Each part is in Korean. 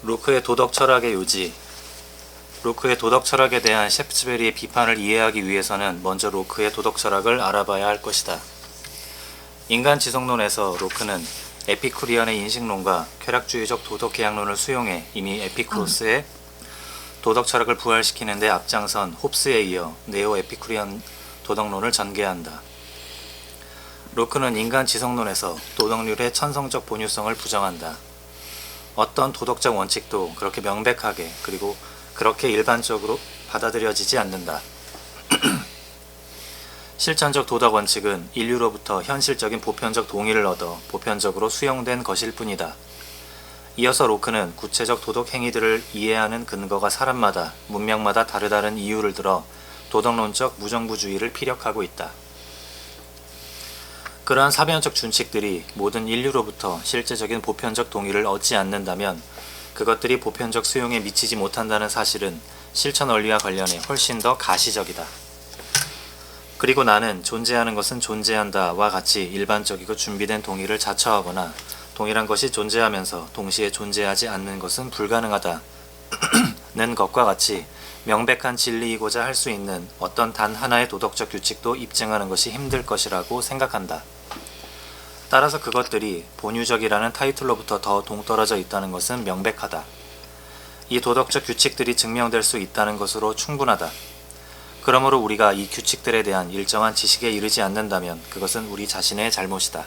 로크의 도덕 철학의 요지. 로크의 도덕 철학에 대한 셰프츠베리의 비판을 이해하기 위해서는 먼저 로크의 도덕 철학을 알아봐야 할 것이다. 인간 지성론에서 로크는 에피쿠리안의 인식론과 쾌락주의적 도덕 계약론을 수용해 이미 에피쿠로스의 도덕 철학을 부활시키는 데 앞장선 홉스에 이어 네오 에피쿠리안 도덕론을 전개한다. 로크는 인간 지성론에서 도덕률의 천성적 본유성을 부정한다. 어떤 도덕적 원칙도 그렇게 명백하게 그리고 그렇게 일반적으로 받아들여지지 않는다. 실천적 도덕 원칙은 인류로부터 현실적인 보편적 동의를 얻어 보편적으로 수용된 것일 뿐이다. 이어서 로크는 구체적 도덕 행위들을 이해하는 근거가 사람마다, 문명마다 다르다는 이유를 들어 도덕론적 무정부주의를 피력하고 있다. 그러한 사변적 준칙들이 모든 인류로부터 실제적인 보편적 동의를 얻지 않는다면 그것들이 보편적 수용에 미치지 못한다는 사실은 실천 원리와 관련해 훨씬 더 가시적이다. 그리고 나는 존재하는 것은 존재한다와 같이 일반적이고 준비된 동의를 자처하거나 동일한 것이 존재하면서 동시에 존재하지 않는 것은 불가능하다는 것과 같이 명백한 진리이고자 할 수 있는 어떤 단 하나의 도덕적 규칙도 입증하는 것이 힘들 것이라고 생각한다. 따라서 그것들이 본유적이라는 타이틀로부터 더 동떨어져 있다는 것은 명백하다. 이 도덕적 규칙들이 증명될 수 있다는 것으로 충분하다. 그러므로 우리가 이 규칙들에 대한 일정한 지식에 이르지 않는다면 그것은 우리 자신의 잘못이다.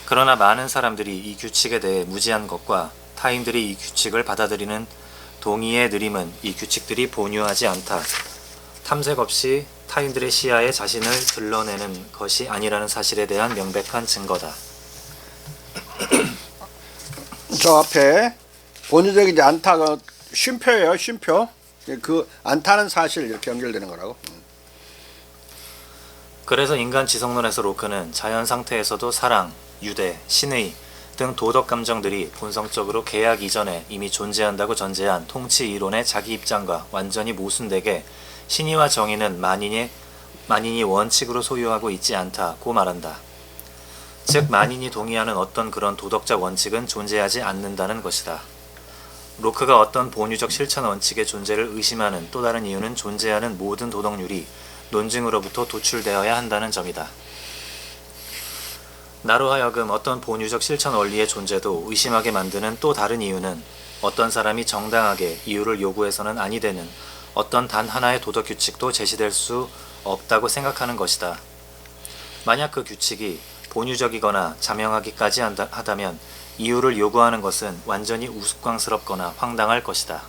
그러나 많은 사람들이 이 규칙에 대해 무지한 것과 타인들이 이 규칙을 받아들이는 동의의 느림은 이 규칙들이 본유하지 않다. 탐색 없이 타인들의 시야에 자신을 드러내는 것이 아니라는 사실에 대한 명백한 증거다. 저 앞에 본유적이지 않다가 쉼표예요. 쉼표. 그 않다는 사실 이렇게 연결되는 거라고. 그래서 인간 지성론에서 로크는 자연 상태에서도 사랑, 유대, 신의 등 도덕 감정들이 본성적으로 계약 이전에 이미 존재한다고 전제한 통치 이론의 자기 입장과 완전히 모순되게 신의와 정의는 만인이 원칙으로 소유하고 있지 않다고 말한다. 즉 만인이 동의하는 어떤 그런 도덕적 원칙은 존재하지 않는다는 것이다. 로크가 어떤 본유적 실천 원칙의 존재를 의심하는 또 다른 이유는 존재하는 모든 도덕률이 논증으로부터 도출되어야 한다는 점이다. 나로 하여금 어떤 본유적 실천 원리의 존재도 의심하게 만드는 또 다른 이유는 어떤 사람이 정당하게 이유를 요구해서는 아니 되는 어떤 단 하나의 도덕 규칙도 제시될 수 없다고 생각하는 것이다. 만약 그 규칙이 본유적이거나 자명하기까지 하다면 이유를 요구하는 것은 완전히 우스꽝스럽거나 황당할 것이다.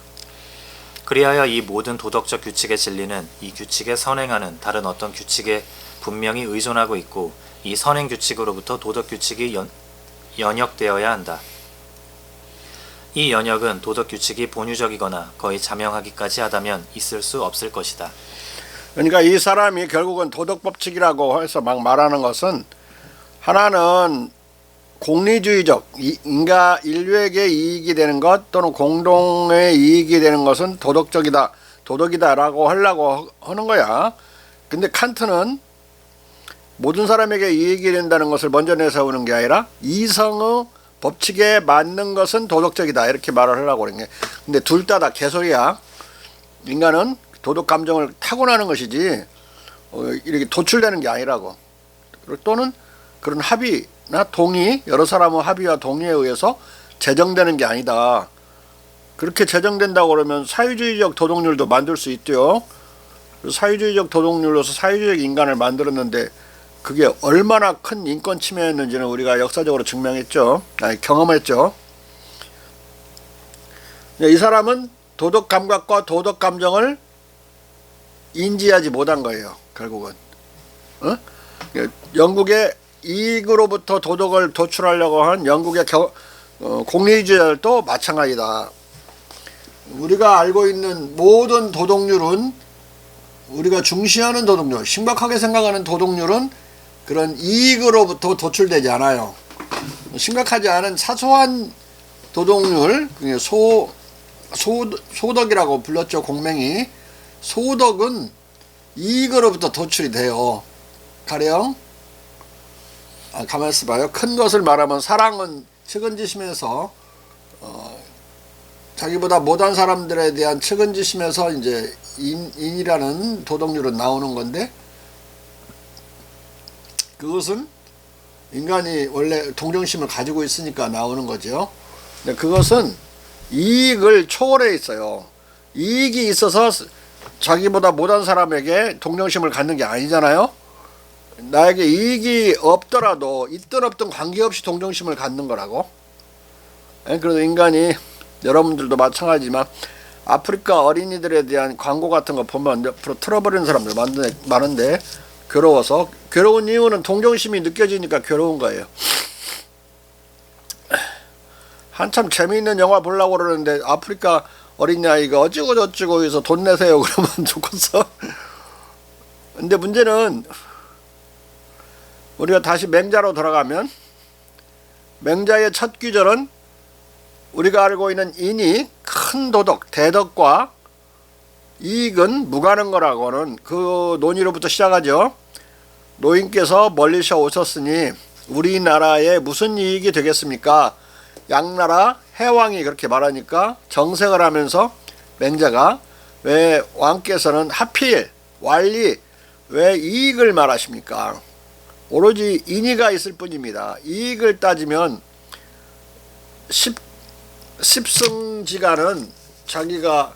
그리하여 이 모든 도덕적 규칙의 진리는 이 규칙에 선행하는 다른 어떤 규칙에 분명히 의존하고 있고 이 선행 규칙으로부터 도덕 규칙이 연역되어야 한다. 이 연역은 도덕 규칙이 본유적이거나 거의 자명하기까지 하다면 있을 수 없을 것이다. 그러니까 이 사람이 결국은 도덕 법칙이라고 해서 막 말하는 것은 하나는 공리주의적 인류에게 이익이 되는 것 또는 공동의 이익이 되는 것은 도덕이다라고 하려고 하는 거야. 근데 칸트는 모든 사람에게 이익이 된다는 것을 먼저 내세우는 게 아니라 이성의 법칙에 맞는 것은 도덕적이다 이렇게 말을 하려고 그런 게. 근데 둘 다 개소리야. 인간은 도덕 감정을 타고나는 것이지 이렇게 도출되는 게 아니라고. 또는 그런 합의나 동의, 여러 사람의 합의와 동의에 의해서 제정되는 게 아니다. 그렇게 제정된다고 그러면 사회주의적 도덕률도 만들 수 있대요. 사회주의적 도덕률로서 사회주의적 인간을 만들었는데 그게 얼마나 큰 인권 침해였는지는 우리가 역사적으로 증명했죠. 경험했죠. 이 사람은 도덕 감각과 도덕 감정을 인지하지 못한 거예요. 결국은 영국의 이익으로부터 도덕을 도출하려고 한 영국의 공리주의자들도 마찬가지다. 우리가 알고 있는 모든 도덕률은 우리가 중시하는 도덕률, 심각하게 생각하는 도덕률은 그런 이익으로부터 도출되지 않아요. 심각하지 않은 사소한 도덕률, 소덕이라고 불렀죠. 공명이. 소덕은 이익으로부터 도출이 돼요. 가령 가만히 있어봐요. 큰 것을 말하면 사랑은 측은지심에서 자기보다 못한 사람들에 대한 측은지심에서 이제 인이라는 도덕률은 나오는 건데, 그것은 인간이 원래 동정심을 가지고 있으니까 나오는 거죠. 근데 그것은 이익을 초월해 있어요. 이익이 있어서 자기보다 못한 사람에게 동정심을 갖는 게 아니잖아요. 나에게 이익이 없더라도 있든 없든 관계없이 동정심을 갖는 거라고. 그래서 인간이, 여러분들도 마찬가지지만 아프리카 어린이들에 대한 광고 같은 거 보면 옆으로 틀어버리는 사람들 많은데, 괴로워서, 괴로운 이유는 동정심이 느껴지니까 괴로운 거예요. 한참 재미있는 영화 보려고 그러는데 아프리카 어린아이가 어찌고 저찌고 해서 돈 내세요 그러면 좋겠어. 근데 문제는, 우리가 다시 맹자로 돌아가면, 맹자의 첫 규절은 우리가 알고 있는 인이 큰 도덕, 대덕과 이익은 무관한 거라고는 그 논의로부터 시작하죠. 노인께서 멀리서 오셨으니 우리나라에 무슨 이익이 되겠습니까? 양나라 해왕이 그렇게 말하니까 정색을 하면서 맹자가, 왜 왕께서는 하필 완리 왜 이익을 말하십니까? 오로지 인의가 있을 뿐입니다. 이익을 따지면 십승지가는 자기가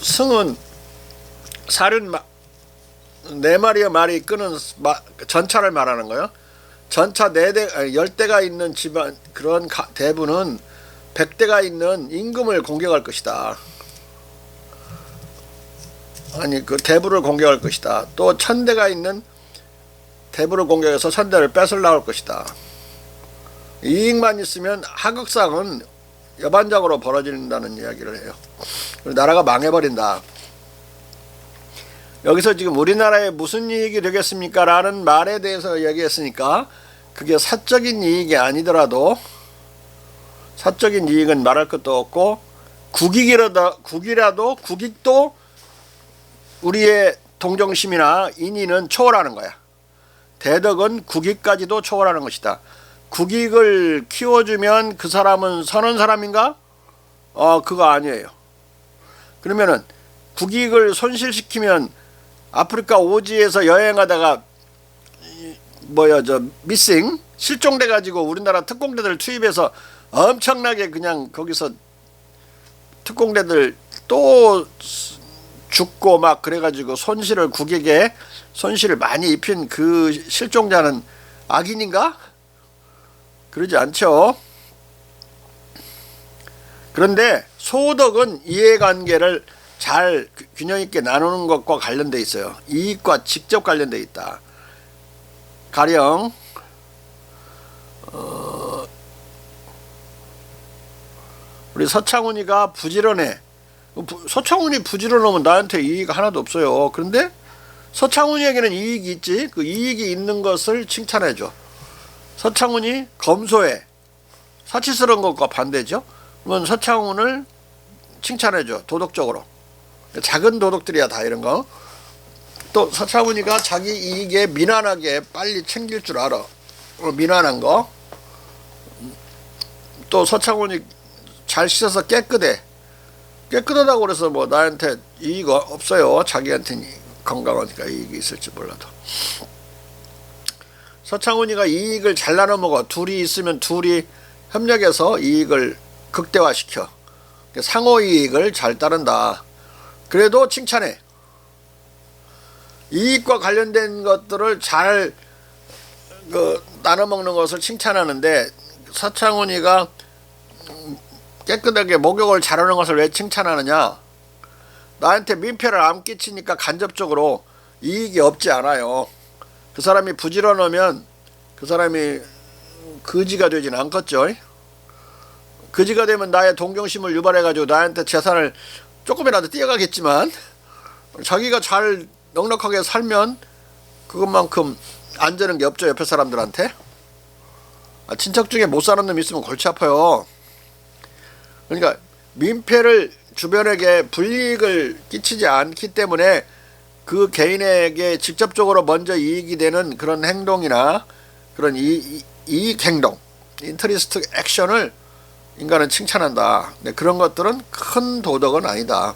승은 살은 4마리의 말이 끄는 전차를 말하는 거예요. 전차 10대가 있는 집안, 그런 대부는 100대가 있는 임금을 공격할 것이다. 아니, 그 대부를 공격할 것이다. 또 1000대가 있는 대부를 공격해서 1000대를 뺏을 나올 것이다. 이익만 있으면 하극상은 여반적으로 벌어진다는 이야기를 해요. 나라가 망해버린다. 여기서 지금 우리나라에 무슨 이익이 되겠습니까? 라는 말에 대해서 얘기했으니까, 그게 사적인 이익이 아니더라도, 사적인 이익은 말할 것도 없고, 국익도 우리의 동정심이나 인의는 초월하는 거야. 대덕은 국익까지도 초월하는 것이다. 국익을 키워주면 그 사람은 선한 사람인가? 그거 아니에요. 그러면은 국익을 아프리카 오지에서 여행하다가 미싱 실종돼 가지고 우리나라 특공대들 투입해서 엄청나게 그냥 거기서 특공대들 또 죽고 막 그래가지고 국익에 손실을 많이 입힌 그 실종자는 악인인가? 그러지 않죠. 그런데 소덕은 이해관계를 잘 균형 있게 나누는 것과 관련돼 있어요. 이익과 직접 관련돼 있다. 가령 우리 서창훈이가 부지런해. 서창훈이 부지런하면 나한테 이익 하나도 없어요. 그런데 서창훈이에게는 이익이 있지. 그 이익이 있는 것을 칭찬해줘. 서창훈이 검소해. 사치스러운 것과 반대죠. 그러면 서창훈을 칭찬해줘. 도덕적으로. 작은 도덕들이야 다 이런 거. 또 서창훈이가 자기 이익에 미난하게 빨리 챙길 줄 알아. 미난한 거. 또 서창훈이 잘 씻어서 깨끗하다고 그래서 뭐 나한테 이익 없어요. 자기한테는 건강하니까 이익이 있을지 몰라도. 서창훈이가 이익을 잘 나눠 먹어. 둘이 있으면 둘이 협력해서 이익을 극대화시켜. 상호 이익을 잘 따른다. 그래도 칭찬해. 이익과 관련된 것들을 잘 나눠 먹는 것을 칭찬하는데, 서창훈이가 깨끗하게 목욕을 잘하는 것을 왜 칭찬하느냐? 나한테 민폐를 안 끼치니까 간접적으로 이익이 없지 않아요. 그 사람이 부지런하면 그 사람이 거지가 되진 않겠죠. 거지가 되면 나의 동정심을 유발해가지고 나한테 재산을 조금이라도 띄어가겠지만, 자기가 잘 넉넉하게 살면 그것만큼 안 되는 게 없죠. 옆에 사람들한테. 친척 중에 못 사는 놈 있으면 골치 아파요. 그러니까 민폐를 주변에게 불이익을 끼치지 않기 때문에 그 개인에게 직접적으로 먼저 이익이 되는 그런 행동이나 그런 이익 행동, 인터리스트 액션을 인간은 칭찬한다. 근데 그런 것들은 큰 도덕은 아니다.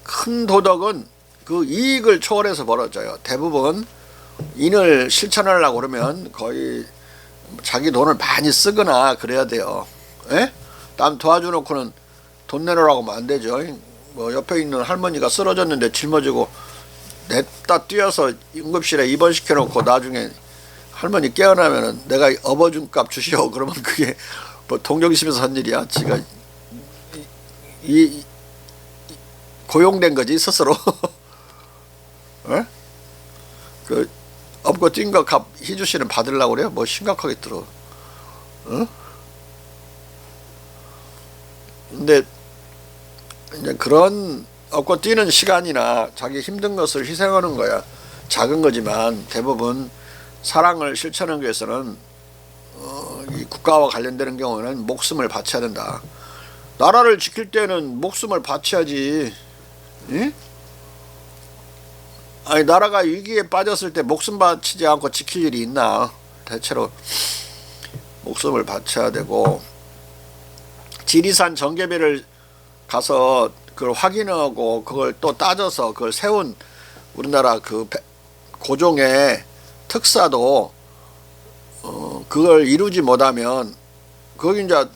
큰 도덕은 그 이익을 초월해서 벌어져요. 대부분 인을 실천하려고 그러면 거의 자기 돈을 많이 쓰거나 그래야 돼요. 예? 남 도와주놓고는 돈 내놓으라고 하면 안 되죠. 뭐 옆에 있는 할머니가 쓰러졌는데 짊어지고 냈다 뛰어서 응급실에 입원시켜놓고 나중에 할머니 깨어나면은 내가 업어준 값 주시오. 그러면 그게 뭐 동정심에서 한 일이야. 지가 고용된 거지 스스로. 예? 그 업고 뛴 거 값 희주 씨는 받으려고 그래요? 뭐 심각하게 들어. 어? 근데 이제 그런 업고 뛰는 시간이나 자기 힘든 것을 희생하는 거야. 작은 거지만 대부분 사랑을 실천하기 위해서는 이 국가와 관련되는 경우는 목숨을 바쳐야 된다. 나라를 지킬 때는 목숨을 바쳐야지. 예? 아니 나라가 위기에 빠졌을 때 목숨 바치지 않고 지킬 일이 있나. 대체로 목숨을 바쳐야 되고, 지리산 전개배를 가서 그걸 확인하고 그걸 또 따져서 그걸 세운 우리나라 그 고종의 특사도 그걸 이루지 못하면, 거기 이제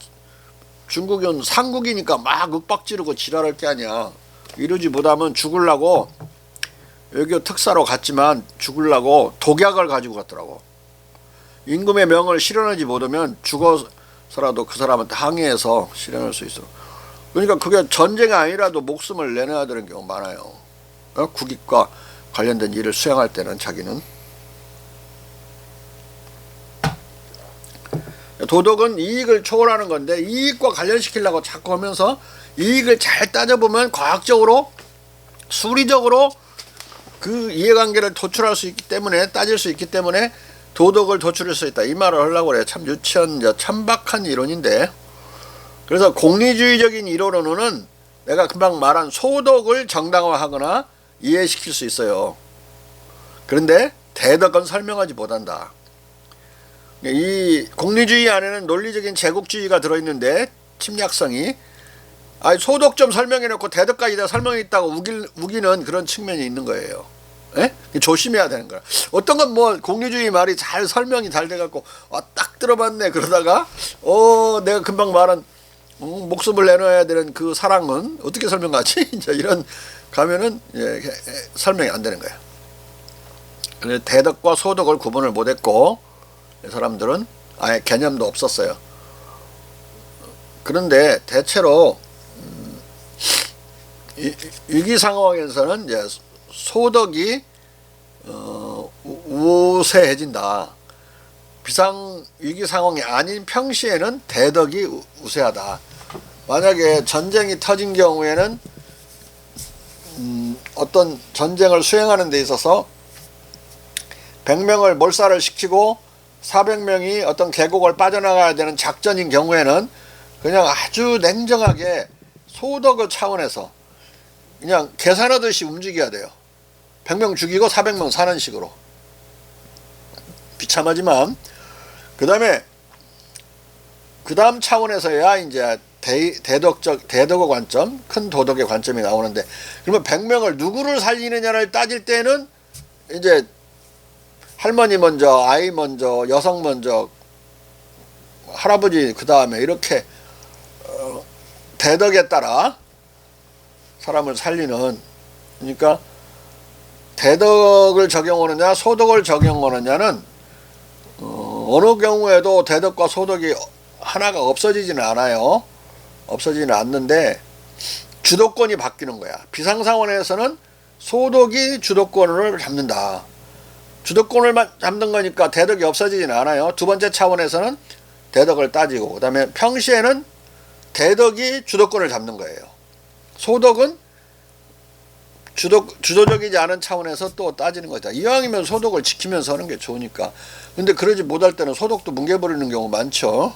중국은 상국이니까 막 윽박지르고 지랄할 게 아니야. 이루지 못하면 죽으려고 외교 특사로 갔지만 죽으려고 독약을 가지고 갔더라고. 임금의 명을 실현하지 못하면 죽어서라도 그 사람한테 항의해서 실현할 수 있어. 그러니까 그게 전쟁이 아니라도 목숨을 내놔야 되는 경우 많아요. 국익과 관련된 일을 수행할 때는 자기는. 도덕은 이익을 초월하는 건데 이익과 관련시키려고 자꾸 하면서 이익을 잘 따져보면 과학적으로 수리적으로 그 이해관계를 도출할 수 있기 때문에, 따질 수 있기 때문에 도덕을 도출할 수 있다. 이 말을 하려고 그래요. 참 유치한 천박한 이론인데, 그래서 공리주의적인 이론으로는 내가 금방 말한 소덕을 정당화하거나 이해시킬 수 있어요. 그런데 대덕은 설명하지 못한다. 이 공리주의 안에는 논리적인 제국주의가 들어있는데 침략성이, 아니 소덕 좀 설명해놓고 대덕까지 다 설명했다고 우기는 그런 측면이 있는 거예요. 에? 조심해야 되는 거야. 어떤 건 뭐 공리주의 말이 잘 설명이 잘 돼갖고 딱 들어봤네 그러다가 내가 금방 말한 목숨을 내놔야 되는 그 사랑은 어떻게 설명하지? 이제 이런 가면은 설명이 안 되는 거야. 그래서 대덕과 소덕을 구분을 못했고 사람들은 아예 개념도 없었어요. 그런데 대체로 위기 상황에서는 이제 소덕이 우세해진다. 비상 위기 상황이 아닌 평시에는 대덕이 우세하다. 만약에 전쟁이 터진 경우에는 어떤 전쟁을 수행하는 데 있어서 100명을 몰살을 시키고 400명이 어떤 계곡을 빠져나가야 되는 작전인 경우에는 그냥 아주 냉정하게 소덕의 차원에서 그냥 계산하듯이 움직여야 돼요. 100명 죽이고 400명 사는 식으로. 비참하지만 그 다음 차원에서야 이제 대덕의 관점, 큰 도덕의 관점이 나오는데, 그러면 100명을 누구를 살리느냐를 따질 때는 이제 할머니 먼저, 아이 먼저, 여성 먼저, 할아버지 그 다음에 이렇게 대덕에 따라 사람을 살리는, 그러니까 대덕을 적용하느냐 소덕을 적용하느냐는 어느 경우에도 대덕과 소덕이 하나가 없어지지는 않아요. 없어지지는 않는데 주도권이 바뀌는 거야. 비상상황에서는 소덕이 주도권을 잡는다. 주도권을 잡는 거니까 대덕이 없어지지는 않아요. 두 번째 차원에서는 대덕을 따지고, 그 다음에 평시에는 대덕이 주도권을 잡는 거예요. 소덕은 주도적이지 않은 차원에서 또 따지는 거다. 이왕이면 소덕을 지키면서 하는 게 좋으니까. 근데 그러지 못할 때는 소덕도 뭉개버리는 경우 많죠.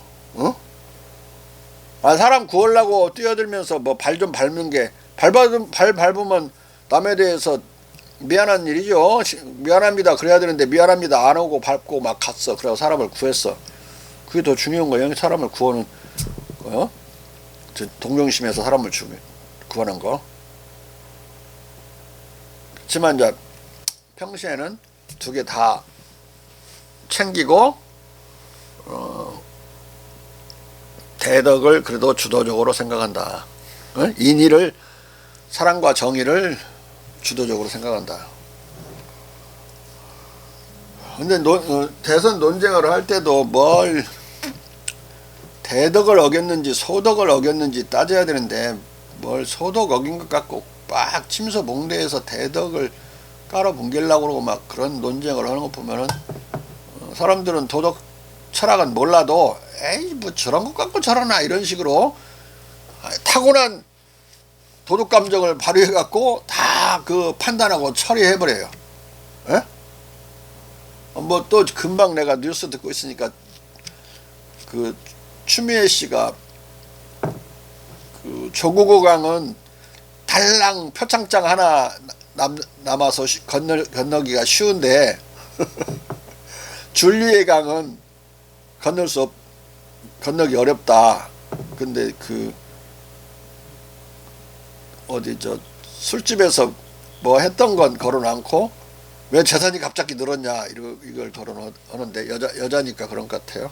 사람 구하려고 뛰어들면서 뭐 발 좀 밟는 게, 발 밟으면 남에 대해서 미안한 일이죠. 미안합니다 그래야 되는데 미안합니다 안 하고 밟고 막 갔어. 그래서 사람을 구했어. 그게 더 중요한 거예요. 사람을 구하는 동정심에서 사람을 구하는 거. 그렇지만 이제 평소에는 두 개 다 챙기고 대덕을 그래도 주도적으로 생각한다. 인의를, 사랑과 정의를 주도적으로 생각한다. 근데 대선 논쟁을 할 때도 뭘 대덕을 어겼는지 소덕을 어겼는지 따져야 되는데 뭘 소덕 어긴 것 같고 막 침소봉대에서 대덕을 깔아뭉개려고 그러고 막 그런 논쟁을 하는 거 보면은 사람들은 도덕 철학은 몰라도 에이 뭐 저런 것 갖고 저러나 이런 식으로 타고난 도덕 감정을 발휘해 갖고 다 그 판단하고 처리해 버려요. 뭐 또 금방 내가 뉴스 듣고 있으니까 그 추미애 씨가 그 조국호강은 달랑 표창장 하나 남아서 건너기가 쉬운데 줄리의 강은 건너기 어렵다. 근데 그 어디 저 술집에서 뭐 했던 건 거론 않고 왜 재산이 갑자기 늘었냐 이걸 거론하는데 여자니까 그런 것 같아요.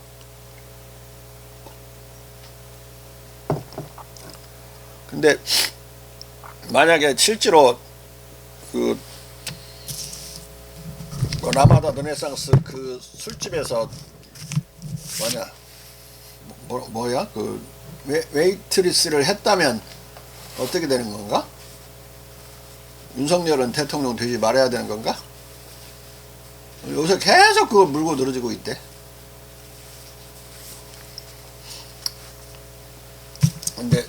근데 만약에 실제로 그 라마다 르네상스 그 술집에서 뭐야 그 웨이트리스를 했다면 어떻게 되는 건가? 윤석열은 대통령 되지 말아야 되는 건가? 요새 계속 그거 물고 늘어지고 있대. 근데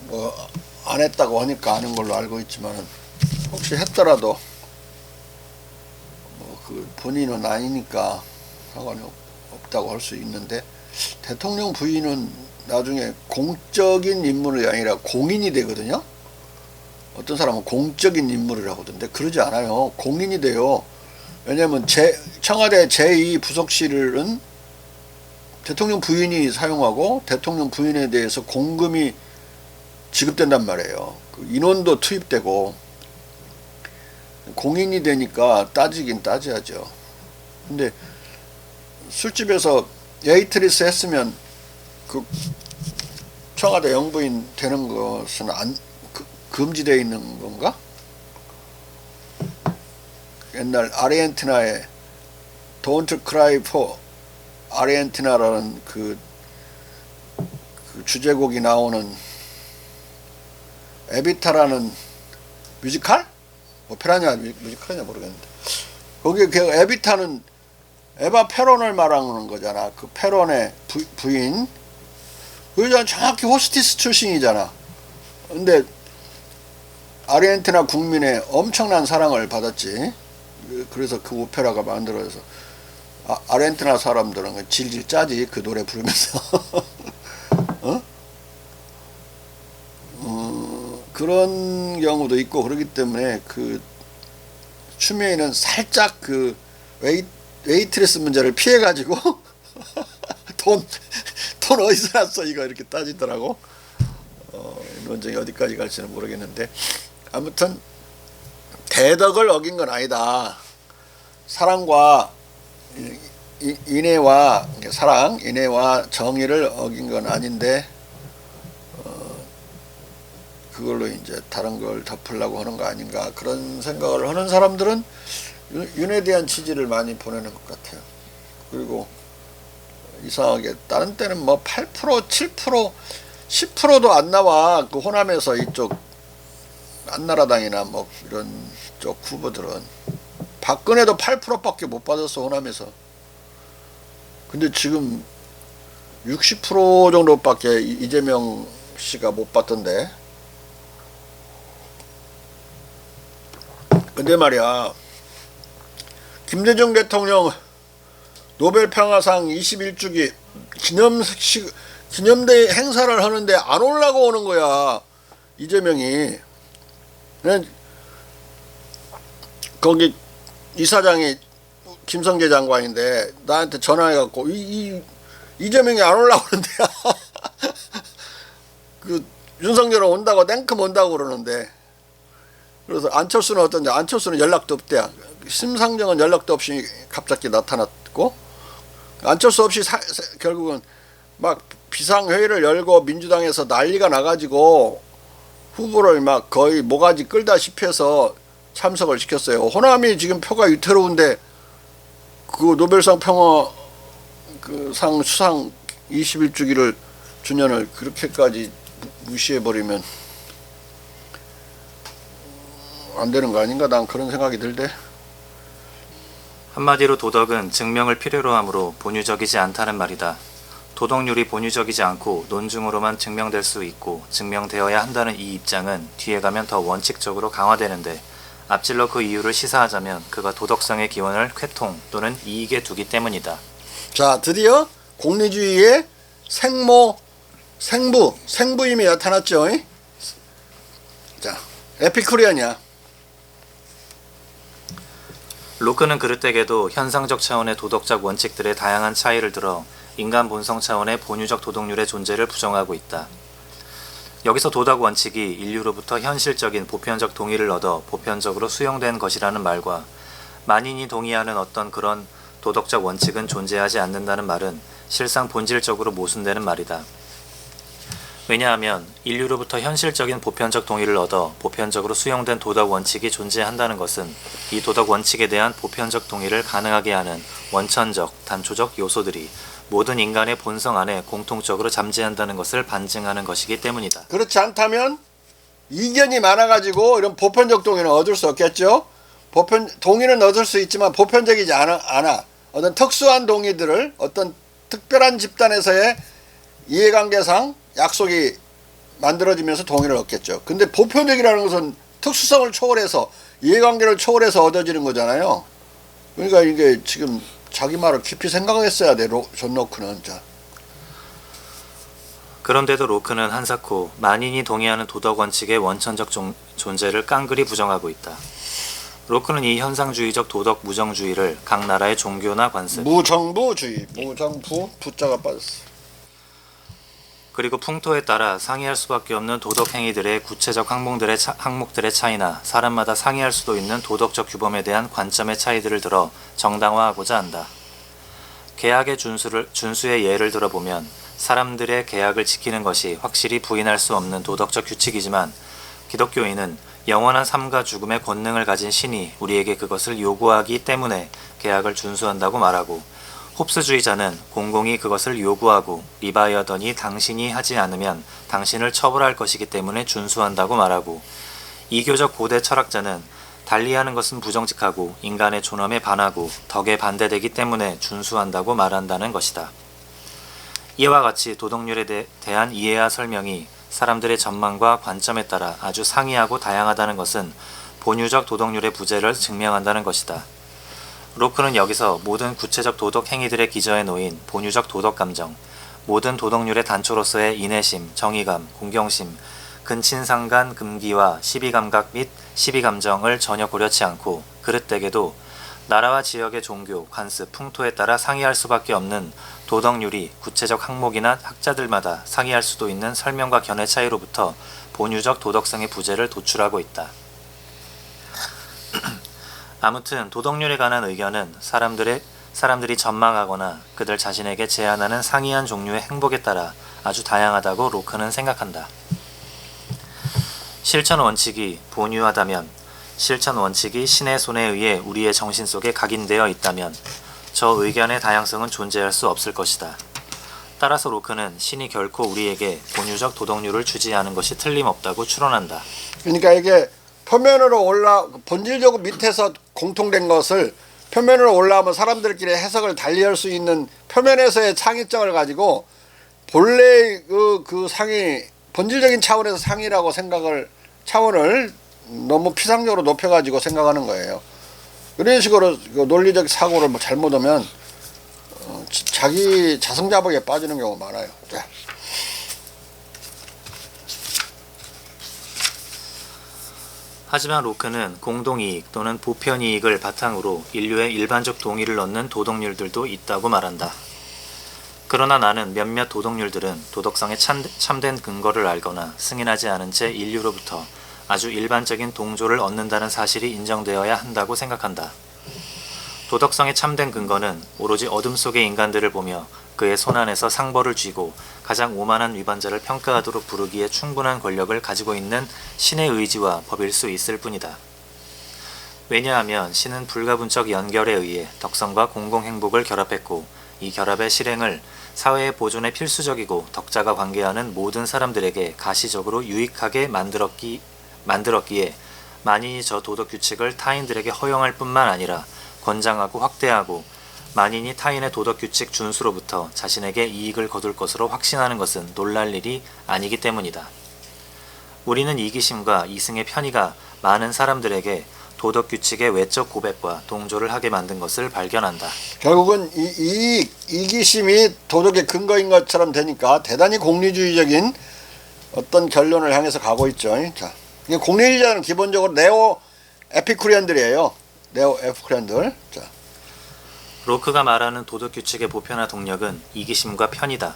뭐 안 했다고 하니까 아는 걸로 알고 있지만은 혹시 했더라도 뭐 그 본인은 아니니까 상관이 없다고 할 수 있는데 대통령 부인은 나중에 공적인 인물이 아니라 공인이 되거든요. 어떤 사람은 공적인 인물이라고 하던데 그러지 않아요. 공인이 돼요. 왜냐하면 청와대 제2부속실은 대통령 부인이 사용하고 대통령 부인에 대해서 공금이 지급된단 말이에요. 그 인원도 투입되고 공인이 되니까 따지긴 따져야죠. 근데 술집에서 웨이트리스 했으면 그 청와대 영부인 되는 것은 금지되어 있는 건가? 옛날 아르헨티나에 Don't Cry for 아르헨티나라는 그 주제곡이 나오는 에비타라는 뮤지컬? 오페라냐 뮤지컬이냐 모르겠는데 거기 그 에비타는 에바 페론을 말하는 거잖아. 그 페론의 부인. 그 여자는 정확히 호스티스 출신이잖아. 근데 아르헨티나 국민의 엄청난 사랑을 받았지. 그래서 그 오페라가 만들어져서 아르헨티나 사람들은 질질 짜지 그 노래 부르면서. 그런 경우도 있고 그렇기 때문에 그 추미애는 살짝 그 웨이트레스 문제를 피해가지고 돈 어디서 났어 이거 이렇게 따지더라고. 논쟁이 어디까지 갈지는 모르겠는데 아무튼 대덕을 어긴 건 아니다. 사랑과 인애와 정의를 어긴 건 아닌데 그걸로 이제 다른 걸 덮으려고 하는 거 아닌가 그런 생각을 하는 사람들은 윤에 대한 지지를 많이 보내는 것 같아요. 그리고 이상하게 다른 때는 뭐 8%, 7%, 10%도 안 나와. 그 호남에서 이쪽 한나라당이나 뭐 이런 쪽 후보들은 박근혜도 8%밖에 못 받았어 호남에서. 근데 지금 60% 정도밖에 이재명 씨가 못 받던데. 근데 말이야 김대중 대통령 노벨 평화상 21주기 기념대 행사를 하는데 안 올라고 오는 거야 이재명이. 거기 이사장이 김성재 장관인데 나한테 전화해갖고 이재명이 안 올라오는데 그 윤석열은 온다고 냉큼 온다고 그러는데 그래서 안철수는 어떤지 안철수는 연락도 없대요. 심상정은 연락도 없이 갑자기 나타났고 안철수 없이 결국은 막 비상회의를 열고 민주당에서 난리가 나가지고 후보를 막 거의 모가지 끌다시피 해서 참석을 시켰어요. 호남이 지금 표가 위태로운데 그 노벨상 평화 그 상 수상 21주기를 주년을 그렇게까지 무시해버리면 안 되는 거 아닌가? 난 그런 생각이 들대. 한마디로 도덕은 증명을 필요로 하므로 본유적이지 않다는 말이다. 도덕률이 본유적이지 않고 논증으로만 증명될 수 있고 증명되어야 한다는 이 입장은 뒤에 가면 더 원칙적으로 강화되는데 앞질러 그 이유를 시사하자면 그가 도덕성의 기원을 쾌통 또는 이익에 두기 때문이다. 자, 드디어 공리주의의 생부임이 나타났죠. 자, 에피쿠리언이야. 로크는 그릇되게도 현상적 차원의 도덕적 원칙들의 다양한 차이를 들어 인간 본성 차원의 본유적 도덕률의 존재를 부정하고 있다. 여기서 도덕 원칙이 인류로부터 현실적인 보편적 동의를 얻어 보편적으로 수용된 것이라는 말과 만인이 동의하는 어떤 그런 도덕적 원칙은 존재하지 않는다는 말은 실상 본질적으로 모순되는 말이다. 왜냐하면 인류로부터 현실적인 보편적 동의를 얻어 보편적으로 수용된 도덕 원칙이 존재한다는 것은 이 도덕 원칙에 대한 보편적 동의를 가능하게 하는 원천적, 단초적 요소들이 모든 인간의 본성 안에 공통적으로 잠재한다는 것을 반증하는 것이기 때문이다. 그렇지 않다면 이견이 많아가지고 이런 보편적 동의는 얻을 수 없겠죠. 동의는 얻을 수 있지만 보편적이지 않아. 어떤 특수한 동의들을 어떤 특별한 집단에서의 이해관계상 약속이 만들어지면서 동의를 얻겠죠. 근데 보편적이라는 것은 특수성을 초월해서 이해관계를 초월해서 얻어지는 거잖아요. 그러니까 이게 지금 자기 말을 깊이 생각했어야 돼. 존 로크는. 자. 그런데도 로크는 한사코 만인이 동의하는 도덕 원칙의 원천적 존재를 깡그리 부정하고 있다. 로크는 이 현상주의적 도덕 무정주의를 각 나라의 종교나 관습 무정부주의, 무정부 부자가 빠졌어. 그리고 풍토에 따라 상이할 수밖에 없는 도덕 행위들의 구체적 항목들의 차이나 사람마다 상이할 수도 있는 도덕적 규범에 대한 관점의 차이들을 들어 정당화하고자 한다. 계약의 준수의 예를 들어보면 사람들의 계약을 지키는 것이 확실히 부인할 수 없는 도덕적 규칙이지만 기독교인은 영원한 삶과 죽음의 권능을 가진 신이 우리에게 그것을 요구하기 때문에 계약을 준수한다고 말하고 홉스주의자는 공공이 그것을 요구하고 리바이어더니 당신이 하지 않으면 당신을 처벌할 것이기 때문에 준수한다고 말하고 이교적 고대 철학자는 달리하는 것은 부정직하고 인간의 존엄에 반하고 덕에 반대되기 때문에 준수한다고 말한다는 것이다. 이와 같이 도덕률에 대한 이해와 설명이 사람들의 전망과 관점에 따라 아주 상이하고 다양하다는 것은 본유적 도덕률의 부재를 증명한다는 것이다. 로크는 여기서 모든 구체적 도덕 행위들의 기저에 놓인 본유적 도덕 감정, 모든 도덕률의 단초로서의 인내심, 정의감, 공경심, 근친상간 금기와 시비감각 및 시비감정을 전혀 고려치 않고 그릇되게도 나라와 지역의 종교, 관습, 풍토에 따라 상이할 수밖에 없는 도덕률이 구체적 항목이나 학자들마다 상이할 수도 있는 설명과 견해 차이로부터 본유적 도덕성의 부재를 도출하고 있다. 아무튼 도덕률에 관한 의견은 사람들이 전망하거나 그들 자신에게 제안하는 상이한 종류의 행복에 따라 아주 다양하다고 로크는 생각한다. 실천 원칙이 본유하다면, 실천 원칙이 신의 손에 의해 우리의 정신 속에 각인되어 있다면 저 의견의 다양성은 존재할 수 없을 것이다. 따라서 로크는 신이 결코 우리에게 본유적 도덕률을 주지 않은 것이 틀림없다고 추론한다. 그러니까 이게 표면으로 본질적으로 밑에서 공통된 것을 표면으로 올라오면 사람들끼리 해석을 달리할 수 있는 표면에서의 창의성을 가지고 본래 그 상이 본질적인 차원에서 상이라고 차원을 너무 피상적으로 높여가지고 생각하는 거예요. 이런 식으로 논리적 사고를 잘못하면 자기 자성자복에 빠지는 경우가 많아요. 하지만 로크는 공동이익 또는 보편이익을 바탕으로 인류의 일반적 동의를 얻는 도덕률들도 있다고 말한다. 그러나 나는 몇몇 도덕률들은 도덕성의 참된 근거를 알거나 승인하지 않은 채 인류로부터 아주 일반적인 동조를 얻는다는 사실이 인정되어야 한다고 생각한다. 도덕성의 참된 근거는 오로지 어둠 속의 인간들을 보며 그의 손안에서 상벌을 쥐고 가장 오만한 위반자를 평가하도록 부르기에 충분한 권력을 가지고 있는 신의 의지와 법일 수 있을 뿐이다. 왜냐하면 신은 불가분적 연결에 의해 덕성과 공공행복을 결합했고 이 결합의 실행을 사회의 보존에 필수적이고 덕자가 관계하는 모든 사람들에게 가시적으로 유익하게 만들었기에 만인이 저 도덕규칙을 타인들에게 허용할 뿐만 아니라 권장하고 확대하고 만인이 타인의 도덕규칙 준수로부터 자신에게 이익을 거둘 것으로 확신하는 것은 놀랄 일이 아니기 때문이다. 우리는 이기심과 이승의 편의가 많은 사람들에게 도덕규칙의 외적 고백과 동조를 하게 만든 것을 발견한다. 결국은 이기심이 도덕의 근거인 것처럼 되니까 대단히 공리주의적인 어떤 결론을 향해서 가고 있죠. 자, 공리주의자는 기본적으로 네오 에피쿠리안들이에요. 네오 에피쿠리안들. 자, 로크가 말하는 도덕규칙의 보편화 동력은 이기심과 편이다.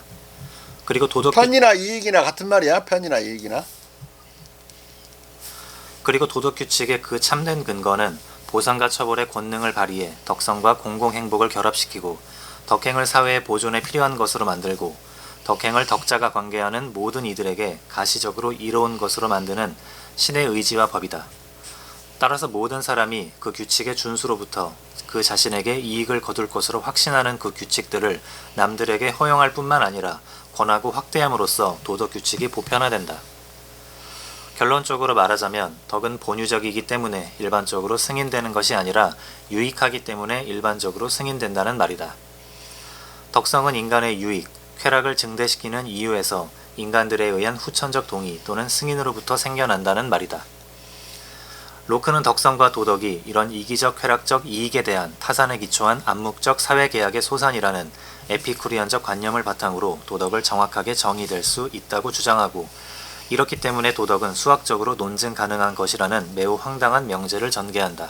그리고 편이나 이익이나 같은 말이야. 편이나 이익이나. 그리고 도덕규칙의 그 참된 근거는 보상과 처벌의 권능을 발휘해 덕성과 공공행복을 결합시키고 덕행을 사회의 보존에 필요한 것으로 만들고 덕행을 덕자가 관계하는 모든 이들에게 가시적으로 이로운 것으로 만드는 신의 의지와 법이다. 따라서 모든 사람이 그 규칙의 준수로부터 그 자신에게 이익을 거둘 것으로 확신하는 그 규칙들을 남들에게 허용할 뿐만 아니라 권하고 확대함으로써 도덕규칙이 보편화된다. 결론적으로 말하자면 덕은 본유적이기 때문에 일반적으로 승인되는 것이 아니라 유익하기 때문에 일반적으로 승인된다는 말이다. 덕성은 인간의 유익, 쾌락을 증대시키는 이유에서 인간들에 의한 후천적 동의 또는 승인으로부터 생겨난다는 말이다. 로크는 덕성과 도덕이 이런 이기적 쾌락적 이익에 대한 타산에 기초한 암묵적 사회계약의 소산이라는 에피쿠리안적 관념을 바탕으로 도덕을 정확하게 정의될 수 있다고 주장하고 이렇기 때문에 도덕은 수학적으로 논증 가능한 것이라는 매우 황당한 명제를 전개한다.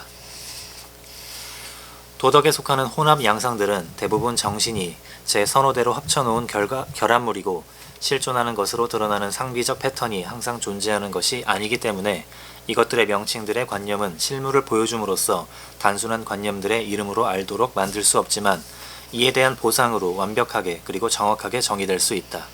도덕에 속하는 혼합 양상들은 대부분 정신이 제 선호대로 합쳐놓은 결합물이고 실존하는 것으로 드러나는 상비적 패턴이 항상 존재하는 것이 아니기 때문에 이것들의 명칭들의 관념은 실물을 보여줌으로써 단순한 관념들의 이름으로 알도록 만들 수 없지만 이에 대한 보상으로 완벽하게 그리고 정확하게 정의될 수 있다.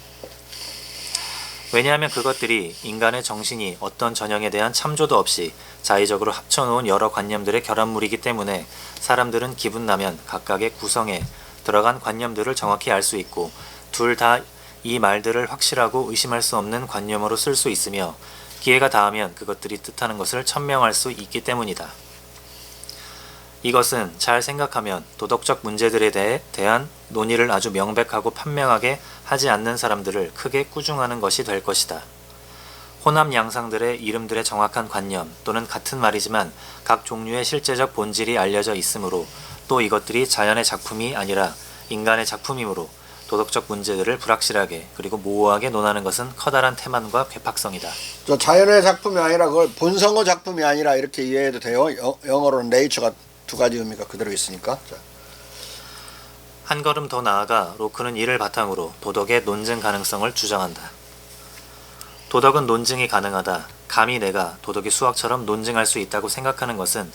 왜냐하면 그것들이 인간의 정신이 어떤 전형에 대한 참조도 없이 자의적으로 합쳐놓은 여러 관념들의 결합물이기 때문에 사람들은 기분 나면 각각의 구성에 들어간 관념들을 정확히 알 수 있고 둘 다 이 말들을 확실하고 의심할 수 없는 관념으로 쓸 수 있으며 기회가 닿으면 그것들이 뜻하는 것을 천명할 수 있기 때문이다. 이것은 잘 생각하면 도덕적 문제들에 대한 논의를 아주 명백하고 판명하게 하지 않는 사람들을 크게 꾸중하는 것이 될 것이다. 혼합 양상들의 이름들의 정확한 관념 또는 같은 말이지만 각 종류의 실제적 본질이 알려져 있으므로 또 이것들이 자연의 작품이 아니라 인간의 작품이므로 도덕적 문제들을 불확실하게 그리고 모호하게 논하는 것은 커다란 태만과 괴팍성이다. 저 자연의 작품이 아니라 그걸 본성의 작품이 아니라 이렇게 이해해도 돼요. 영어로는 네이처가 두 가지 의미가 그대로 있으니까. 자. 한 걸음 더 나아가 로크는 이를 바탕으로 도덕의 논증 가능성을 주장한다. 도덕은 논증이 가능하다. 감히 내가 도덕이 수학처럼 논증할 수 있다고 생각하는 것은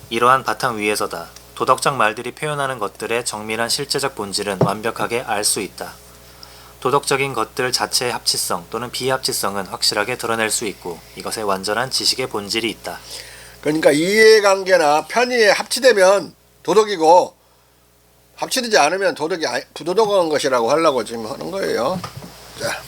이러한 바탕 위에서다. 도덕적 말들이 표현하는 것들의 정밀한 실제적 본질은 완벽하게 알 수 있다. 도덕적인 것들 자체의 합치성 또는 비합치성은 확실하게 드러낼 수 있고 이것에 완전한 지식의 본질이 있다. 그러니까 이해관계나 편의에 합치되면 도덕이고 합치되지 않으면 도덕이 부도덕한 것이라고 하려고 지금 하는 거예요. 자.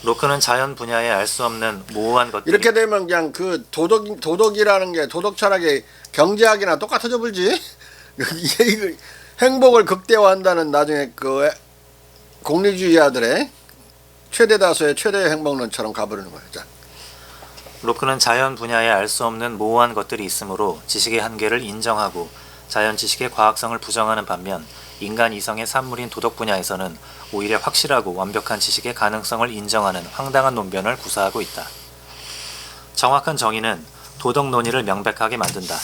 로크는 자연 분야에 알 수 없는 모호한 것들이 이렇게 되면 그냥 그 도덕이라는 게 도덕 철학의 경제학이나 똑같아져 불지. 이게 행복을 극대화한다는 나중에 그 공리주의자들의 최대 다수의 최대 행복론처럼 가버리는 거예요. 자. 로크는 자연 분야에 알 수 없는 모호한 것들이 있으므로 지식의 한계를 인정하고 자연 지식의 과학성을 부정하는 반면 인간 이성의 산물인 도덕 분야에서는 오히려 확실하고 완벽한 지식의 가능성을 인정하는 황당한 논변을 구사하고 있다. 정확한 정의는 도덕 논의를 명백하게 만든다.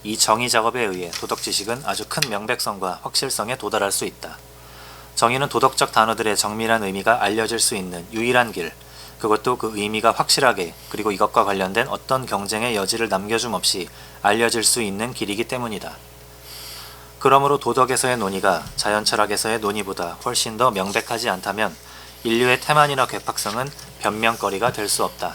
이 정의 작업에 의해 도덕 지식은 아주 큰 명백성과 확실성에 도달할 수 있다. 정의는 도덕적 단어들의 정밀한 의미가 알려질 수 있는 유일한 길, 그것도 그 의미가 확실하게 그리고 이것과 관련된 어떤 경쟁의 여지를 남겨줌 없이 알려질 수 있는 길이기 때문이다. 그러므로 도덕에서의 논의가 자연철학에서의 논의보다 훨씬 더 명백하지 않다면 인류의 태만이나 괴팍성은 변명거리가 될 수 없다.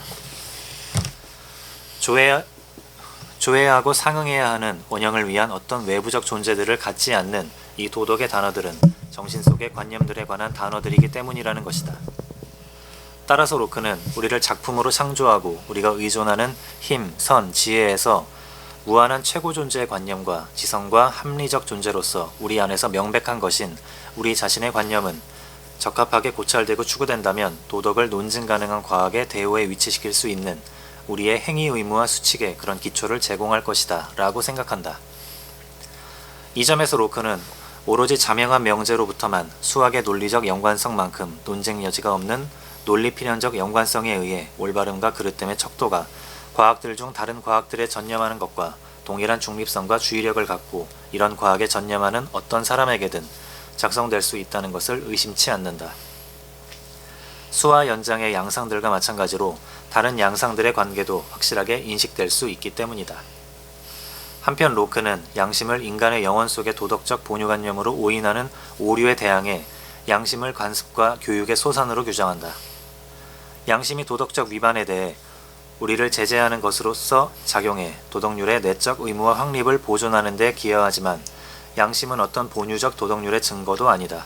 조회하고 상응해야 하는 원형을 위한 어떤 외부적 존재들을 갖지 않는 이 도덕의 단어들은 정신 속의 관념들에 관한 단어들이기 때문이라는 것이다. 따라서 로크는 우리를 작품으로 창조하고 우리가 의존하는 힘, 선, 지혜에서 무한한 최고 존재의 관념과 지성과 합리적 존재로서 우리 안에서 명백한 것인 우리 자신의 관념은 적합하게 고찰되고 추구된다면 도덕을 논증 가능한 과학의 대우에 위치시킬 수 있는 우리의 행위 의무와 수칙에 그런 기초를 제공할 것이다 라고 생각한다. 이 점에서 로크는 오로지 자명한 명제로부터만 수학의 논리적 연관성만큼 논쟁 여지가 없는 논리필연적 연관성에 의해 올바름과 그릇됨의 척도가 과학들 중 다른 과학들에 전념하는 것과 동일한 중립성과 주의력을 갖고 이런 과학에 전념하는 어떤 사람에게든 작성될 수 있다는 것을 의심치 않는다. 수와 연장의 양상들과 마찬가지로 다른 양상들의 관계도 확실하게 인식될 수 있기 때문이다. 한편 로크는 양심을 인간의 영혼 속의 도덕적 본유관념으로 오인하는 오류에 대항해 양심을 관습과 교육의 소산으로 규정한다. 양심이 도덕적 위반에 대해 우리를 제재하는 것으로서 작용해 도덕률의 내적 의무와 확립을 보존하는 데 기여하지만 양심은 어떤 본유적 도덕률의 증거도 아니다.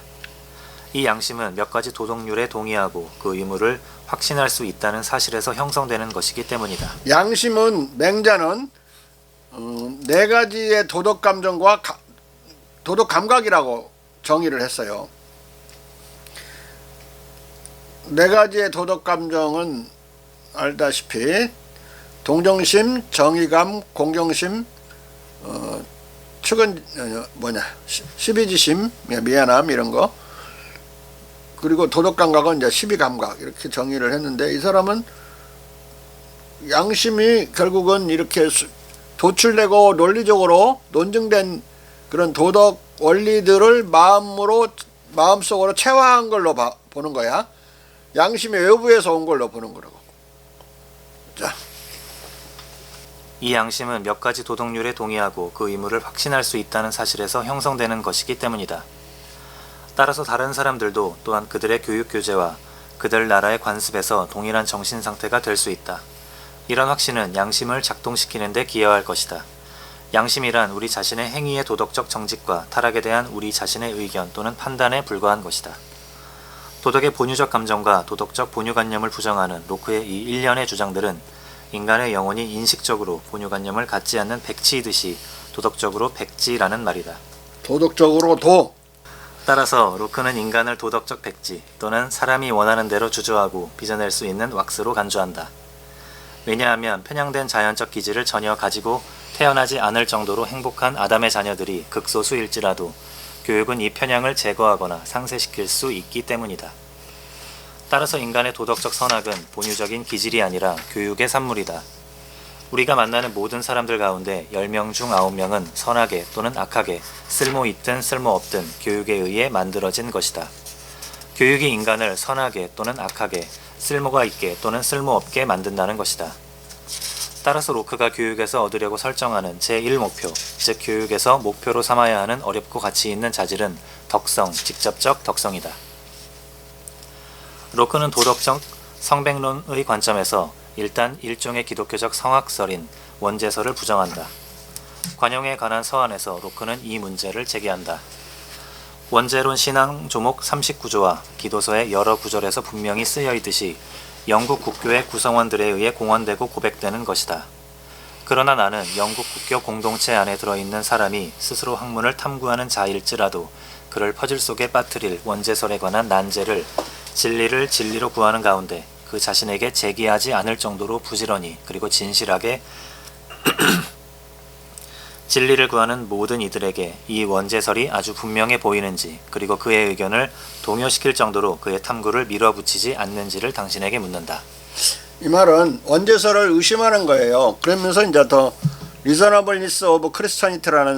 이 양심은 몇 가지 도덕률에 동의하고 그 의무를 확신할 수 있다는 사실에서 형성되는 것이기 때문이다. 양심은 맹자는 네 가지의 도덕 감정과 도덕 감각이라고 정의를 했어요. 네 가지의 도덕 감정은 알다시피 동정심, 정의감, 공경심, 시비지심, 미안함 이런 거. 그리고 도덕 감각은 이제 시비감각 이렇게 정의를 했는데 이 사람은 양심이 결국은 이렇게 도출되고 논리적으로 논증된 그런 도덕 원리들을 마음속으로 체화한 걸로 보는 거야. 양심이 외부에서 온 걸로 보는 거라고. 자. 이 양심은 몇 가지 도덕률에 동의하고 그 의무를 확신할 수 있다는 사실에서 형성되는 것이기 때문이다. 따라서 다른 사람들도 또한 그들의 교육 교재와 그들 나라의 관습에서 동일한 정신 상태가 될 수 있다. 이런 확신은 양심을 작동시키는 데 기여할 것이다. 양심이란 우리 자신의 행위의 도덕적 정직과 타락에 대한 우리 자신의 의견 또는 판단에 불과한 것이다. 도덕의 본유적 감정과 도덕적 본유관념을 부정하는 로크의 이 일련의 주장들은 인간의 영혼이 인식적으로 본유관념을 갖지 않는 백지이듯이 도덕적으로 백지라는 말이다. 도덕적으로 도. 따라서 로크는 인간을 도덕적 백지 또는 사람이 원하는 대로 주저하고 빚어낼 수 있는 왁스로 간주한다. 왜냐하면 편향된 자연적 기질을 전혀 가지고 태어나지 않을 정도로 행복한 아담의 자녀들이 극소수일지라도 교육은 이 편향을 제거하거나 상쇄시킬 수 있기 때문이다. 따라서 인간의 도덕적 선악은 본유적인 기질이 아니라 교육의 산물이다. 우리가 만나는 모든 사람들 가운데 10명 중 9명은 선하게 또는 악하게 쓸모있든 쓸모없든 교육에 의해 만들어진 것이다. 교육이 인간을 선하게 또는 악하게 쓸모가 있게 또는 쓸모없게 만든다는 것이다. 따라서 로크가 교육에서 얻으려고 설정하는 제1목표, 즉 교육에서 목표로 삼아야 하는 어렵고 가치 있는 자질은 덕성, 직접적 덕성이다. 로크는 도덕적 성백론의 관점에서 일단 일종의 기독교적 성학설인 원죄설을 부정한다. 관용에 관한 서한에서 로크는 이 문제를 제기한다. 원죄론 신앙 조목 39조와 기도서의 여러 구절에서 분명히 쓰여 있듯이 영국 국교의 구성원들에 의해 공언되고 고백되는 것이다. 그러나 나는 영국 국교 공동체 안에 들어있는 사람이 스스로 학문을 탐구하는 자일지라도 그를 퍼즐 속에 빠뜨릴 원죄설에 관한 난제를 진리를 진리로 구하는 가운데 그 자신에게 제기하지 않을 정도로 부지런히 그리고 진실하게 진리를 구하는 모든 이들에게 이 원죄설이 아주 분명해 보이는지, 그리고 그의 의견을 동요시킬 정도로 그의 탐구를 밀어붙이지 않는지를 당신에게 묻는다. 이 말은 원죄설을 의심하는 거예요. 그러면서 이제 더 리저너블니스 오브 크리스천이티라는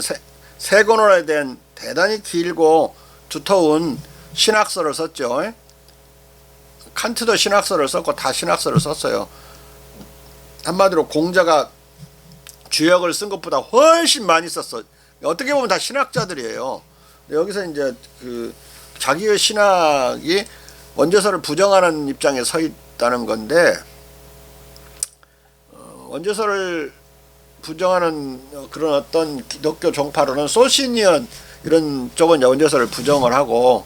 세 권에 대한 대단히 길고 두터운 신학서를 썼죠. 칸트도 신학서를 썼고 다 신학서를 썼어요. 한마디로 공자가 주역을 쓴 것보다 훨씬 많이 썼어. 어떻게 보면 다 신학자들이에요. 여기서 이제 그 자기의 신학이 원죄설을 부정하는 입장에 서 있다는 건데, 원죄설을 부정하는 그런 어떤 기독교 종파로는 소시니언 이런 쪽은 원죄설을 부정을 하고,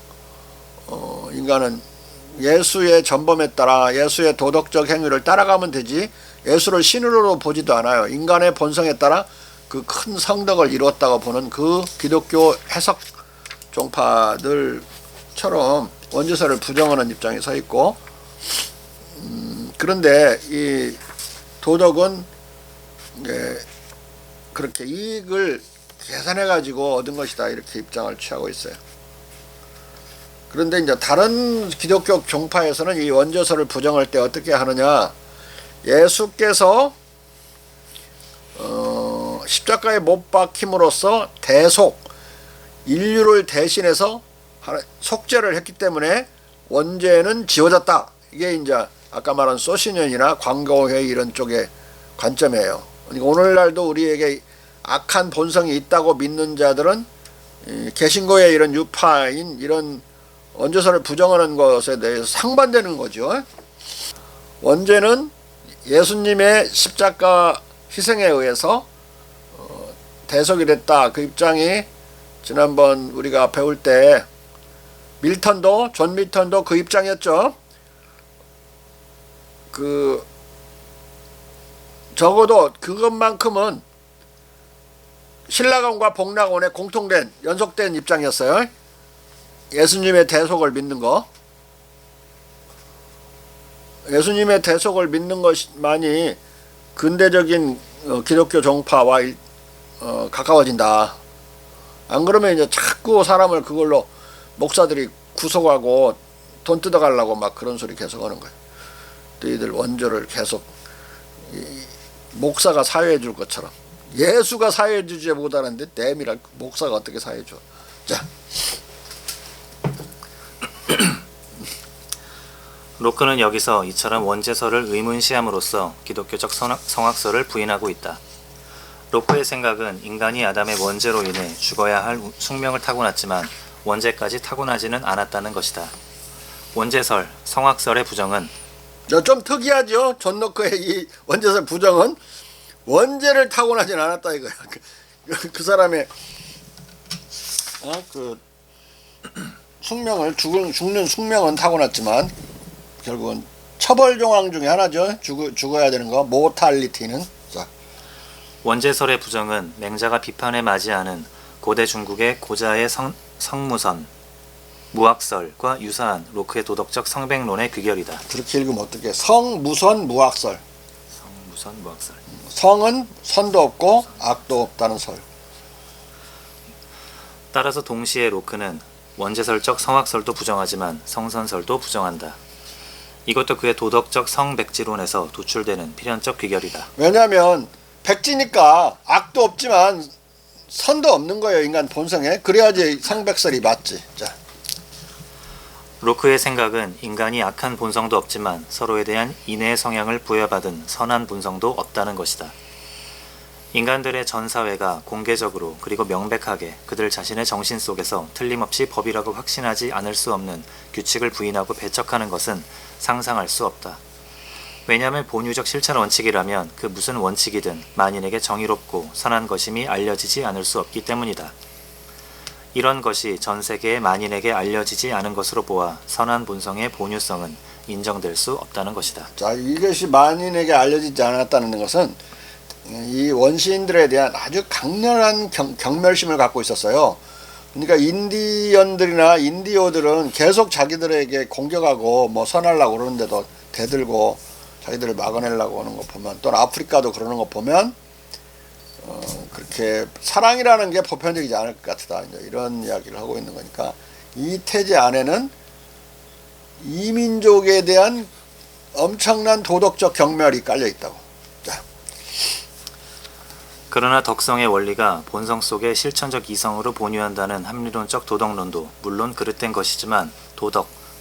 인간은 예수의 전범에 따라 예수의 도덕적 행위를 따라가면 되지 예수를 신으로 보지도 않아요. 인간의 본성에 따라 그 큰 성덕을 이루었다고 보는 그 기독교 해석 종파들처럼 원죄설을 부정하는 입장에 서 있고, 그런데 이 도덕은 그렇게 이익을 계산해 가지고 얻은 것이다 이렇게 입장을 취하고 있어요. 그런데 이제 다른 기독교 종파에서는 이 원죄설을 부정할 때 어떻게 하느냐, 예수께서 십자가에 못 박힘으로써 대속, 인류를 대신해서 속죄를 했기 때문에 원죄는 지워졌다. 이게 이제 아까 말한 소시년이나 광고회의 이런 쪽의 관점이에요. 그러니까 오늘날도 우리에게 악한 본성이 있다고 믿는 자들은 개신교의 이런 유파인 이런 원죄설을 부정하는 것에 대해서 상반되는 거죠. 원죄는 예수님의 십자가 희생에 의해서 대속이 됐다. 그 입장이 지난번 우리가 배울 때 존 밀턴도 그 입장이었죠. 적어도 그것만큼은 신라곤과 복락곤의 공통된 연속된 입장이었어요. 예수님의 대속을 믿는 거. 예수님의 대속을 믿는 것만이 근대적인 기독교 종파와 가까워진다. 안 그러면 이제 자꾸 사람을 그걸로 목사들이 구속하고 돈 뜯어가려고 막 그런 소리 계속 하는 거예요. 너희들 원죄를 계속 목사가 사유해 줄 것처럼. 예수가 사유해 주지 못하는데 내밀한 목사가 어떻게 사유해 줘. 자, 로크는 여기서 이처럼 원죄설을 의문시함으로써 기독교적 성악설을 부인하고 있다. 로크의 생각은 인간이 아담의 원죄로 인해 죽어야 할 숙명을 타고났지만 원죄까지 타고나지는 않았다는 것이다. 원죄설, 성악설의 부정은 좀 특이하죠. 존 로크의 이 원죄설 부정은 원죄를 타고나진 않았다 이거야. 그 사람의 그 숙명을 죽는 숙명은 타고났지만 결국은 처벌종항 중에 하나죠. 죽어야 되는 거, 모탈리티는. 자, 원죄설의 부정은 맹자가 비판에 맞이하는 고대 중국의 고자의 성무선, 무학설과 유사한 로크의 도덕적 성백론의 귀결이다. 그렇게 읽으면 어떻게? 성무선 무악설. 성무선 무학설. 성은 선도 없고 악도 없다는 설. 따라서 동시에 로크는 원죄설적 성악설도 부정하지만 성선설도 부정한다. 이것도 그의 도덕적 성백지론에서 도출되는 필연적 귀결이다. 왜냐하면 백지니까 악도 없지만 선도 없는 거예요. 인간 본성에. 그래야지 성백설이 맞지. 자, 로크의 생각은 인간이 악한 본성도 없지만 서로에 대한 인애의 성향을 부여받은 선한 본성도 없다는 것이다. 인간들의 전 사회가 공개적으로 그리고 명백하게 그들 자신의 정신 속에서 틀림없이 법이라고 확신하지 않을 수 없는 규칙을 부인하고 배척하는 것은 상상할 수 없다. 왜냐하면 본유적 실천 원칙이라면 그 무슨 원칙이든 만인에게 정의롭고 선한 것임이 알려지지 않을 수 없기 때문이다. 이런 것이 전 세계의 만인에게 알려지지 않은 것으로 보아 선한 본성의 본유성은 인정될 수 없다는 것이다. 자, 이것이 만인에게 알려지지 않았다는 것은 이 원시인들에 대한 아주 강렬한 경멸심을 갖고 있었어요. 그러니까 인디언들이나 인디오들은 계속 자기들에게 공격하고 뭐 선하려고 그러는데도 대들고 자기들을 막아내려고 하는 거 보면, 또는 아프리카도 그러는 거 보면 그렇게 사랑이라는 게 보편적이지 않을 것 같다. 이제 이런 이야기를 하고 있는 거니까 이 태제 안에는 이민족에 대한 엄청난 도덕적 경멸이 깔려 있다고. 자. 그러나 덕성의 원리가 본성 속에 실천적 이성으로 본유한다는 합리론적 도덕론도 물론 그릇된 것이지만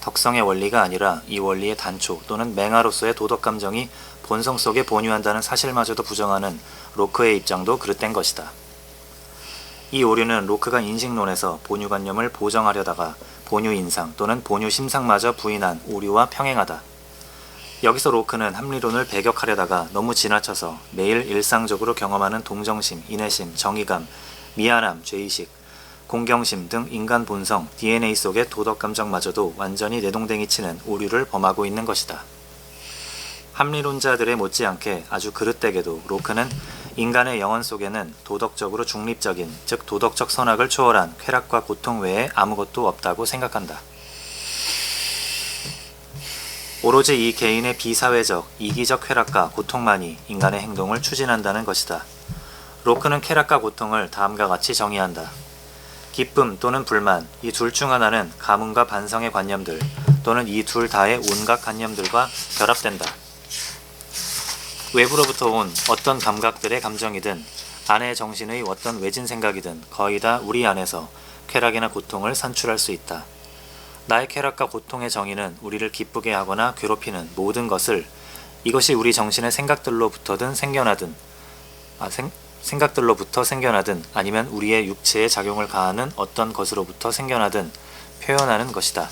덕성의 원리가 아니라 이 원리의 단초 또는 맹아로서의 도덕감정이 본성 속에 본유한다는 사실마저도 부정하는 로크의 입장도 그릇된 것이다. 이 오류는 로크가 인식론에서 본유관념을 보정하려다가 본유인상 또는 본유심상마저 부인한 오류와 평행하다. 여기서 로크는 합리론을 배격하려다가 너무 지나쳐서 매일 일상적으로 경험하는 동정심, 인내심, 정의감, 미안함, 죄의식, 공경심 등 인간 본성, DNA 속의 도덕감정마저도 완전히 내동댕이 치는 오류를 범하고 있는 것이다. 합리론자들의 못지않게 아주 그릇되게도 로크는 인간의 영혼 속에는 도덕적으로 중립적인, 즉 도덕적 선악을 초월한 쾌락과 고통 외에 아무것도 없다고 생각한다. 오로지 이 개인의 비사회적, 이기적 쾌락과 고통만이 인간의 행동을 추진한다는 것이다. 로크는 쾌락과 고통을 다음과 같이 정의한다. 기쁨 또는 불만, 이 둘 중 하나는 가문과 반성의 관념들 또는 이 둘 다의 온갖 관념들과 결합된다. 외부로부터 온 어떤 감각들의 감정이든 안의 정신의 어떤 외진 생각이든 거의 다 우리 안에서 쾌락이나 고통을 산출할 수 있다. 나의 쾌락과 고통의 정의는 우리를 기쁘게 하거나 괴롭히는 모든 것을 이것이 우리 정신의 생각들로부터 생겨나든 아니면 우리의 육체에 작용을 가하는 어떤 것으로부터 생겨나든 표현하는 것이다.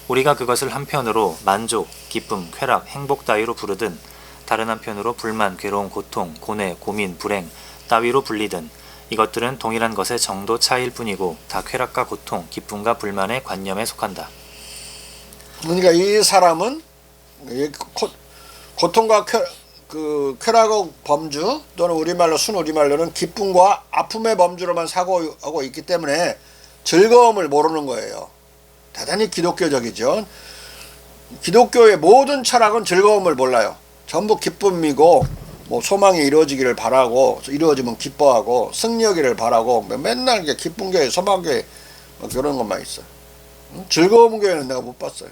우리가 그것을 한편으로 만족, 기쁨, 쾌락, 행복 따위로 부르든 다른 한편으로 불만, 괴로움, 고통, 고뇌, 고민, 불행 따위로 불리든 이것들은 동일한 것의 정도 차이일 뿐이고 다 쾌락과 고통, 기쁨과 불만의 관념에 속한다. 그러니까 이 사람은 고통과 쾌락의 범주 또는 우리말로 순우리말로는 기쁨과 아픔의 범주로만 사고하고 있기 때문에 즐거움을 모르는 거예요. 대단히 기독교적이죠. 기독교의 모든 철학은 즐거움을 몰라요. 전부 기쁨이고 뭐 소망이 이루어지기를 바라고 이루어지면 기뻐하고 승리하기를 바라고 맨날 이게 기쁜 교회, 소망 교회 그런 것만 있어. 즐거운 교회는 내가 못 봤어요.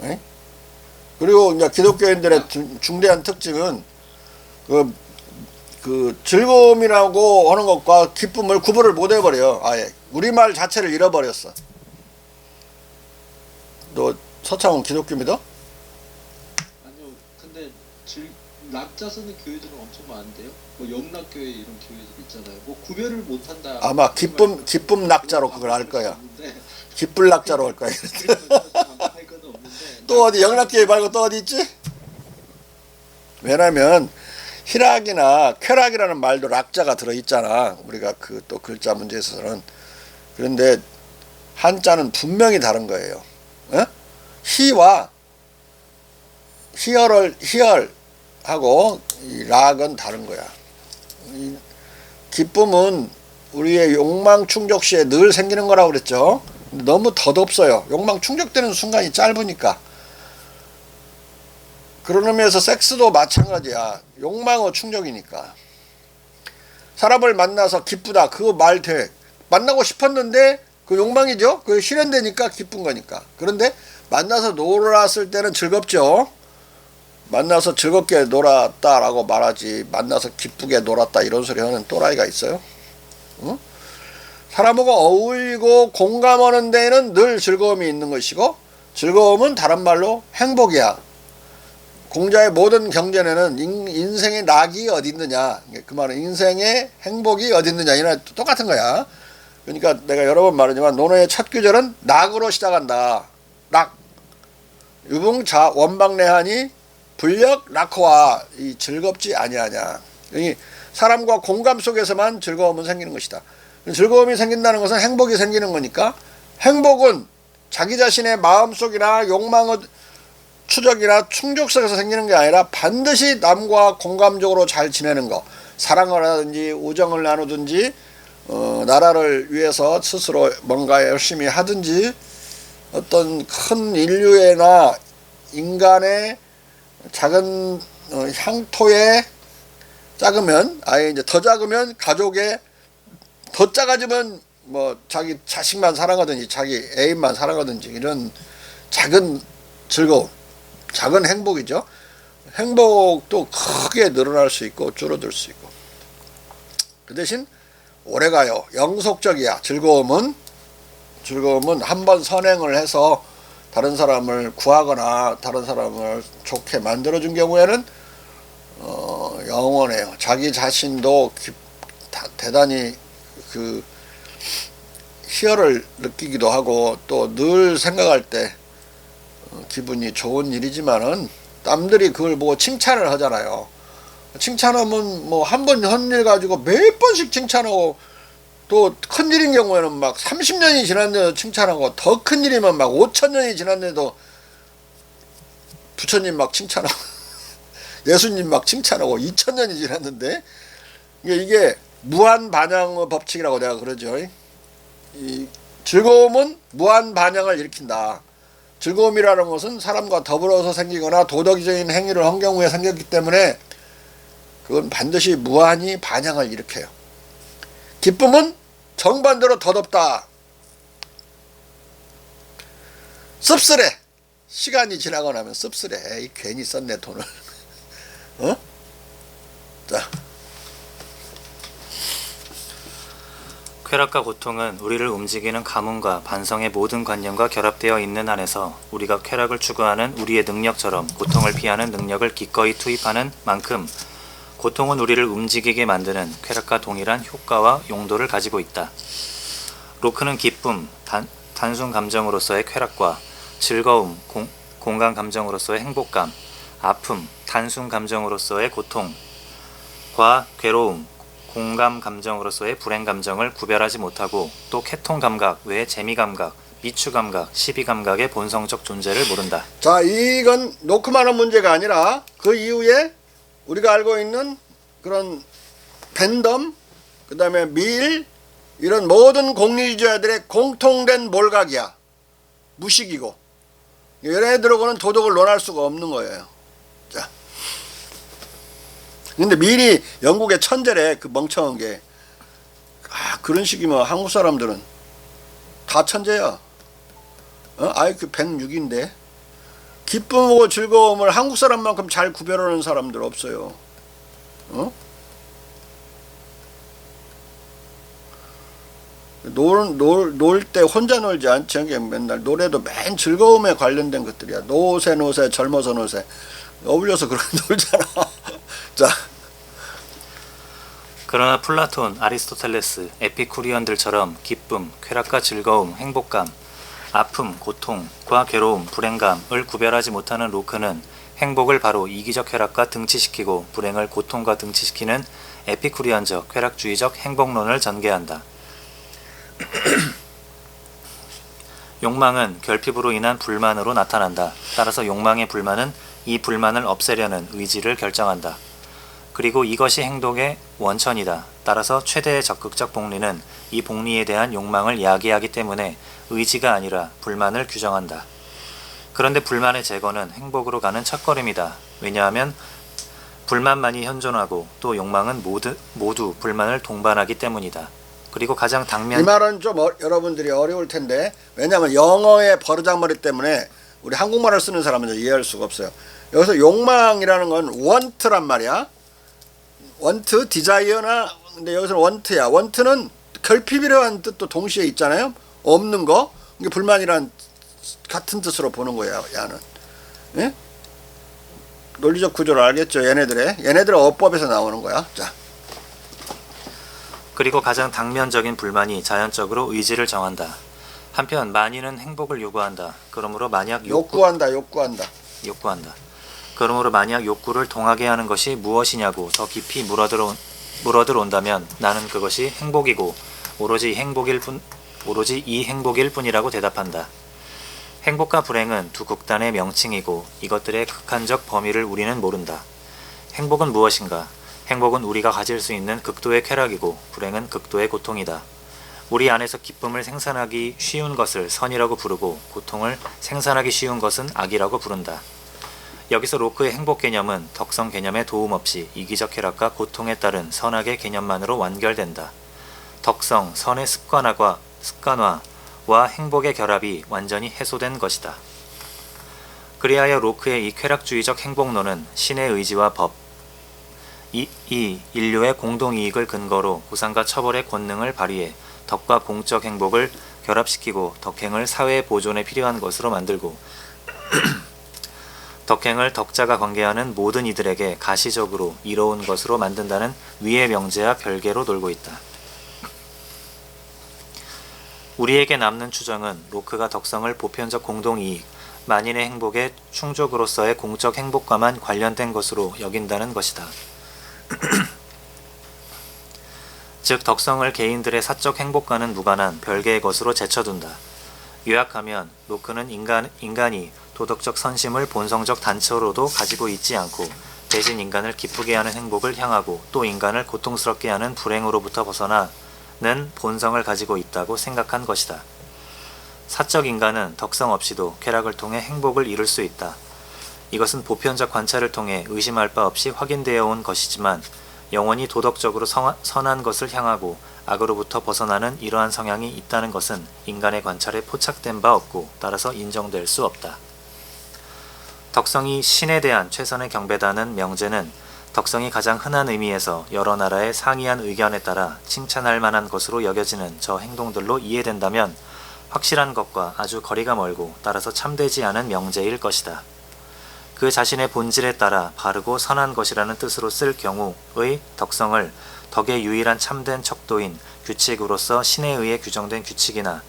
에? 그리고 이제 기독교인들의 중대한 특징은 그 즐거움이라고 하는 것과 기쁨을 구분을 못 해버려요. 아예 우리말 자체를 잃어버렸어. 너 서창훈 기독교 믿어? 아니요. 근데 낙자 쓰는 교회들은 엄청 많은데요. 뭐 영락교회 이런 교회들 있잖아요. 뭐 구별을 못한다. 아마 기쁨 낙자로 그걸 할 거야. 기쁠 낙자로 할 거야. 또 어디 영락교회 말고 또 어디 있지? 왜냐면 희락이나 쾌락이라는 말도 낙자가 들어있잖아. 우리가 그 또 글자 문제에서는. 그런데 한자는 분명히 다른 거예요. 어? 희와 희열하고 이 락은 다른 거야. 이 기쁨은 우리의 욕망 충족 시에 늘 생기는 거라고 그랬죠. 근데 너무 덧없어요. 욕망 충족되는 순간이 짧으니까. 그런 의미에서 섹스도 마찬가지야. 욕망의 충족이니까. 사람을 만나서 기쁘다. 그거 말 돼. 만나고 싶었는데 그 욕망이죠. 그게 실현되니까 기쁜 거니까. 그런데 만나서 놀았을 때는 즐겁죠. 만나서 즐겁게 놀았다라고 말하지 만나서 기쁘게 놀았다 이런 소리 하는 또라이가 있어요? 응? 사람하고 어울리고 공감하는 데에는 늘 즐거움이 있는 것이고 즐거움은 다른 말로 행복이야. 공자의 모든 경전에는 인생의 낙이 어디 있느냐, 그 말은 인생의 행복이 어디 있느냐 이랑 똑같은 거야. 그러니까 내가 여러 번 말하지만 논어의 첫 구절은 낙으로 시작한다. 낙 유붕자 원방내하니 불력 낙호와 이 즐겁지 아니하냐. 이 사람과 공감 속에서만 즐거움은 생기는 것이다. 즐거움이 생긴다는 것은 행복이 생기는 거니까 행복은 자기 자신의 마음속이나 욕망의 추적이나 충족 속에서 생기는 게 아니라 반드시 남과 공감적으로 잘 지내는 거, 사랑을 하든지 우정을 나누든지 나라를 위해서 스스로 뭔가 열심히 하든지 어떤 큰 인류애나 인간의 작은 향토에 작으면 아예 이제 더 작으면 가족의 더 작아지면 뭐 자기 자식만 사랑하든지 자기 애인만 사랑하든지 이런 작은 즐거움, 작은 행복이죠. 행복도 크게 늘어날 수 있고 줄어들 수 있고. 그 대신 오래가요. 영속적이야. 즐거움은 한번 선행을 해서 다른 사람을 구하거나 다른 사람을 좋게 만들어준 경우에는 영원해요. 자기 자신도 대단히 그 희열을 느끼기도 하고 또 늘 생각할 때 기분이 좋은 일이지만은 남들이 그걸 보고 칭찬을 하잖아요. 칭찬하면 뭐 한 번 한 일 가지고 몇 번씩 칭찬하고 또 큰일인 경우에는 막 30년이 지났는데도 칭찬하고 더 큰일이면 막 5,000년이 지났는데도 부처님 막 칭찬하고 예수님 막 칭찬하고 2,000년이 지났는데 이게 무한 반향의 법칙이라고 내가 그러죠. 이 즐거움은 무한 반향을 일으킨다. 즐거움이라는 것은 사람과 더불어서 생기거나 도덕적인 행위를 한 경우에 생겼기 때문에 그건 반드시 무한히 반향을 일으켜요. 기쁨은 정반대로 더덥다. 씁쓸해. 시간이 지나고 나면 씁쓸해. 에이, 괜히 썼네 돈을. 자, 쾌락과 고통은 우리를 움직이는 가문과 반성의 모든 관념과 결합되어 있는 한에서 우리가 쾌락을 추구하는 우리의 능력처럼 고통을 피하는 능력을 기꺼이 투입하는 만큼 고통은 우리를 움직이게 만드는 쾌락과 동일한 효과와 용도를 가지고 있다. 로크는 기쁨, 단순 감정으로서의 쾌락과 즐거움, 공감 감정으로서의 행복감, 아픔, 단순 감정으로서의 고통과 괴로움, 공감 감정으로서의 불행 감정을 구별하지 못하고 또 쾌통 감각 외에 재미 감각, 미추 감각, 시비 감각의 본성적 존재를 모른다. 자, 이건 놓고만한 문제가 아니라 그 이후에 우리가 알고 있는 그런 팬덤, 그 다음에 밀, 이런 모든 공리주의자들의 공통된 몰각이야. 무식이고. 얘네들하고는 도덕을 논할 수가 없는 거예요. 자. 근데 밀이 영국의 천재래. 그 멍청한 게. 그런 식이면 한국 사람들은 다 천재야. IQ 106인데. 기쁨하고 즐거움을 한국 사람만큼 잘 구별하는 사람들 없어요. 놀 때 혼자 놀지 않지. 맨날 노래도 맨 즐거움에 관련된 것들이야. 노세 젊어서 노세 어울려서 그렇게 놀잖아. 자, 그러나 플라톤, 아리스토텔레스, 에피쿠리언들처럼 기쁨, 쾌락과 즐거움, 행복감, 아픔, 고통과 괴로움, 불행감을 구별하지 못하는 로크는 행복을 바로 이기적 쾌락과 등치시키고 불행을 고통과 등치시키는 에피쿠리언적 쾌락주의적 행복론을 전개한다. 욕망은 결핍으로 인한 불만으로 나타난다. 따라서 욕망의 불만은 이 불만을 없애려는 의지를 결정한다. 그리고 이것이 행동의 원천이다. 따라서 최대의 적극적 복리는 이 복리에 대한 욕망을 야기하기 때문에 의지가 아니라 불만을 규정한다. 그런데 불만의 제거는 행복으로 가는 첫걸음이다. 왜냐하면 불만만이 현존하고 또 욕망은 모두 불만을 동반하기 때문이다. 그리고 가장 이 말은 좀 여러분들이 어려울 텐데, 왜냐하면 영어의 버르장머리 때문에 우리 한국말을 쓰는 사람은 이해할 수가 없어요. 여기서 욕망이라는 건 want란 말이야. want, desire나, 근데 여기서는 want야. want는 결핍이라는 뜻도 동시에 있잖아요. 없는 거. 이게 불만이란 같은 뜻으로 보는 거예요. 야는. 예? 논리적 구조를 알겠죠? 얘네들은 어법에서 나오는 거야. 자. 그리고 가장 당면적인 불만이 자연적으로 의지를 정한다. 한편 만인은 행복을 요구한다. 그러므로 만약 요구한다. 그러므로 만약 욕구를 동하게 하는 것이 무엇이냐고 더 깊이 물어들어온다면 나는 그것이 행복이고 오로지 이 행복일 뿐이라고 대답한다. 행복과 불행은 두 극단의 명칭이고 이것들의 극한적 범위를 우리는 모른다. 행복은 무엇인가? 행복은 우리가 가질 수 있는 극도의 쾌락이고 불행은 극도의 고통이다. 우리 안에서 기쁨을 생산하기 쉬운 것을 선이라고 부르고 고통을 생산하기 쉬운 것은 악이라고 부른다. 여기서 로크의 행복 개념은 덕성 개념의 도움 없이 이기적 쾌락과 고통에 따른 선악의 개념만으로 완결된다. 덕성, 선의 습관화와 행복의 결합이 완전히 해소된 것이다. 그리하여 로크의 이 쾌락주의적 행복론은 신의 의지와 법, 이 인류의 공동이익을 근거로 보상과 처벌의 권능을 발휘해 덕과 공적 행복을 결합시키고 덕행을 사회 보존에 필요한 것으로 만들고 덕행을 덕자가 관계하는 모든 이들에게 가시적으로 이로운 것으로 만든다는 위의 명제와 별개로 놀고 있다. 우리에게 남는 추정은 로크가 덕성을 보편적 공동이익, 만인의 행복의 충족으로서의 공적 행복과만 관련된 것으로 여긴다는 것이다. 즉 덕성을 개인들의 사적 행복과는 무관한 별개의 것으로 제쳐둔다. 요약하면 로크는 인간이 도덕적 선심을 본성적 단초로도 가지고 있지 않고 대신 인간을 기쁘게 하는 행복을 향하고 또 인간을 고통스럽게 하는 불행으로부터 벗어나는 본성을 가지고 있다고 생각한 것이다. 사적 인간은 덕성 없이도 쾌락을 통해 행복을 이룰 수 있다. 이것은 보편적 관찰을 통해 의심할 바 없이 확인되어 온 것이지만 영원히 도덕적으로 선한 것을 향하고 악으로부터 벗어나는 이러한 성향이 있다는 것은 인간의 관찰에 포착된 바 없고 따라서 인정될 수 없다. 덕성이 신에 대한 최선의 경배다는 명제는 덕성이 가장 흔한 의미에서 여러 나라의 상이한 의견에 따라 칭찬할 만한 것으로 여겨지는 저 행동들로 이해된다면 확실한 것과 아주 거리가 멀고 따라서 참되지 않은 명제일 것이다. 그 자신의 본질에 따라 바르고 선한 것이라는 뜻으로 쓸 경우의 덕성을 덕의 유일한 참된 척도인 규칙으로서 신에 의해 규정된 규칙이나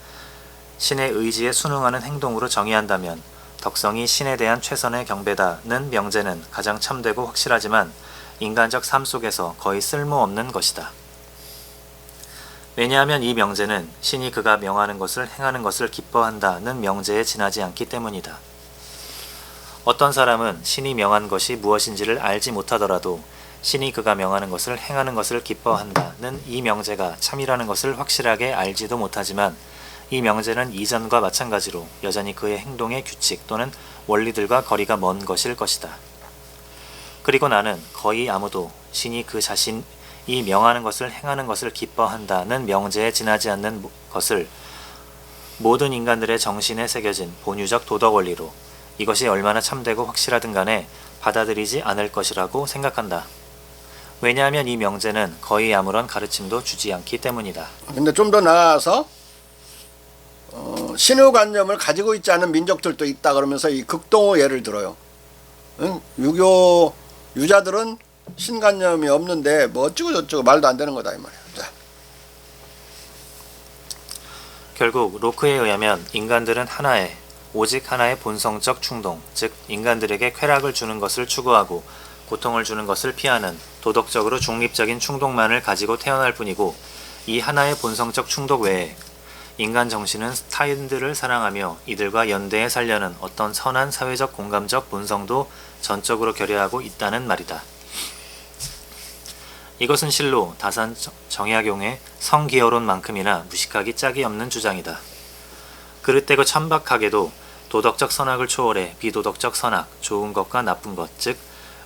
신의 의지에 순응하는 행동으로 정의한다면 덕성이 신에 대한 최선의 경배다는 명제는 가장 참되고 확실하지만 인간적 삶 속에서 거의 쓸모없는 것이다. 왜냐하면 이 명제는 신이 그가 명하는 것을 행하는 것을 기뻐한다는 명제에 지나지 않기 때문이다. 어떤 사람은 신이 명한 것이 무엇인지를 알지 못하더라도 신이 그가 명하는 것을 행하는 것을 기뻐한다는 이 명제가 참이라는 것을 확실하게 알지도 못하지만 이 명제는 이전과 마찬가지로 여전히 그의 행동의 규칙 또는 원리들과 거리가 먼 것일 것이다. 그리고 나는 거의 아무도 신이 그 자신이 명하는 것을 행하는 것을 기뻐한다는 명제에 지나지 않는 것을 모든 인간들의 정신에 새겨진 본유적 도덕 원리로 이것이 얼마나 참되고 확실하든 간에 받아들이지 않을 것이라고 생각한다. 왜냐하면 이 명제는 거의 아무런 가르침도 주지 않기 때문이다. 근데 좀 더 나아가서 신유관념을 가지고 있지 않은 민족들도 있다 그러면서 이 극동호 예를 들어요. 응? 유교 유자들은 신관념이 없는데 뭐 어쩌고 저쩌고 말도 안 되는 거다 이 말이야. 자. 결국 로크에 의하면 인간들은 오직 하나의 본성적 충동, 즉 인간들에게 쾌락을 주는 것을 추구하고 고통을 주는 것을 피하는 도덕적으로 중립적인 충동만을 가지고 태어날 뿐이고 이 하나의 본성적 충동 외에 인간 정신은 타인들을 사랑하며 이들과 연대해 살려는 어떤 선한 사회적 공감적 본성도 전적으로 결여하고 있다는 말이다. 이것은 실로 다산 정약용의 성기어론만큼이나 무식하기 짝이 없는 주장이다. 그릇되고 천박하게도 도덕적 선악을 초월해 비도덕적 선악, 좋은 것과 나쁜 것, 즉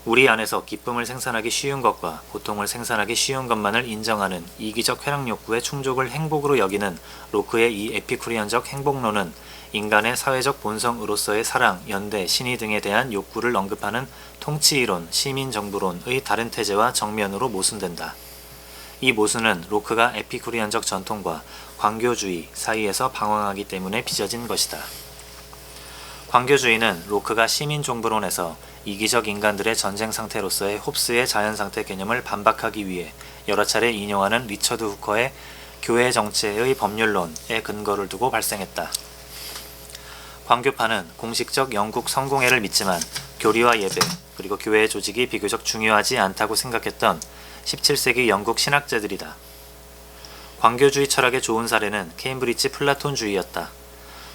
우리 안에서 기쁨을 생산하기 쉬운 것과 고통을 생산하기 쉬운 것만을 인정하는 이기적 쾌락 욕구의 충족을 행복으로 여기는 로크의 이 에피쿠리언적 행복론은 인간의 사회적 본성으로서의 사랑, 연대, 신의 등에 대한 욕구를 언급하는 통치이론, 시민정부론의 다른 태제와 정면으로 모순된다. 이 모순은 로크가 에피쿠리언적 전통과 광교주의 사이에서 방황하기 때문에 빚어진 것이다. 광교주의는 로크가 시민정부론에서 이기적 인간들의 전쟁 상태로서의 홉스의 자연상태 개념을 반박하기 위해 여러 차례 인용하는 리처드 후커의 교회 정체의 법률론에 근거를 두고 발생했다. 광교파는 공식적 영국 성공회를 믿지만 교리와 예배 그리고 교회의 조직이 비교적 중요하지 않다고 생각했던 17세기 영국 신학자들이다. 광교주의 철학의 좋은 사례는 케임브리지 플라톤주의였다.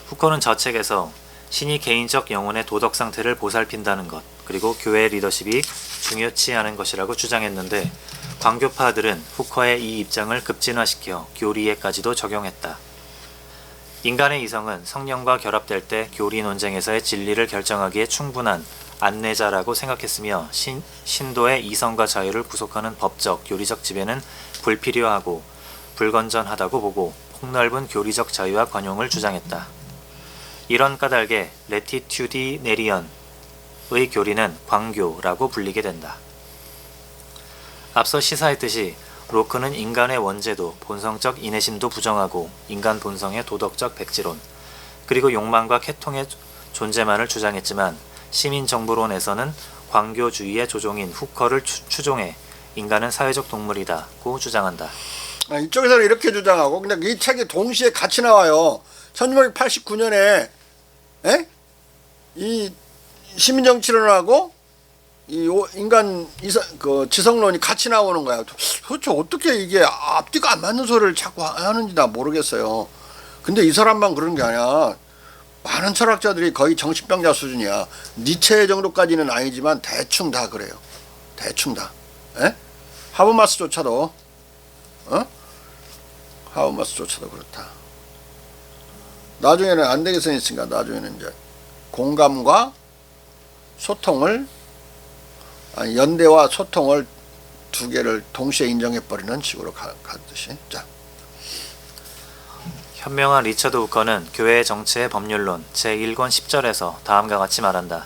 후커는 저 책에서 신이 개인적 영혼의 도덕 상태를 보살핀다는 것 그리고 교회 리더십이 중요치 않은 것이라고 주장했는데 광교파들은 후커의 이 입장을 급진화시켜 교리에까지도 적용했다. 인간의 이성은 성령과 결합될 때 교리 논쟁에서의 진리를 결정하기에 충분한 안내자라고 생각했으며 신도의 이성과 자유를 구속하는 법적, 교리적 지배는 불필요하고 불건전하다고 보고 폭넓은 교리적 자유와 관용을 주장했다. 이런 까닭에 레티튜디네리언의 교리는 광교라고 불리게 된다. 앞서 시사했듯이 로크는 인간의 원죄도 본성적 인내심도 부정하고 인간 본성의 도덕적 백지론 그리고 욕망과 쾌통의 존재만을 주장했지만 시민정부론에서는 광교주의의 조종인 후커를 추종해 인간은 사회적 동물이다고 주장한다. 이쪽에서는 이렇게 주장하고 근데 이 책이 동시에 같이 나와요. 1689년에 이 시민정치론하고 이 인간 지성론이 같이 나오는 거야. 도대체 어떻게 이게 앞뒤가 안 맞는 소리를 자꾸 하는지 나 모르겠어요. 근데 이 사람만 그런 게 아니야. 많은 철학자들이 거의 정신병자 수준이야. 니체 정도까지는 아니지만 대충 다 그래요. 대충 다. 하버마스조차도 하버마스조차도 그렇다. 나중에는 안 되겠어 있으니까 나중에는 이제 공감과 소통을 연대와 소통을 두 개를 동시에 인정해버리는 식으로 갔듯이. 자. 현명한 리처드 후커는 교회의 정치의 법률론 제1권 10절에서 다음과 같이 말한다.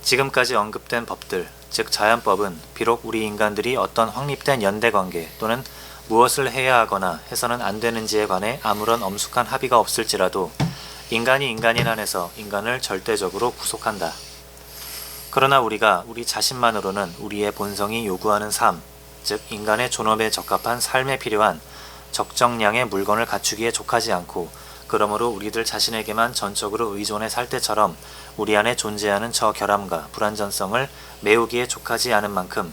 지금까지 언급된 법들, 즉 자연법은 비록 우리 인간들이 어떤 확립된 연대관계 또는 무엇을 해야 하거나 해서는 안 되는지에 관해 아무런 엄숙한 합의가 없을지라도 인간이 인간인 한에서 인간을 절대적으로 구속한다. 그러나 우리가 우리 자신만으로는 우리의 본성이 요구하는 삶, 즉 인간의 존엄에 적합한 삶에 필요한 적정량의 물건을 갖추기에 족하지 않고 그러므로 우리들 자신에게만 전적으로 의존해 살 때처럼 우리 안에 존재하는 저 결함과 불완전성을 메우기에 족하지 않은 만큼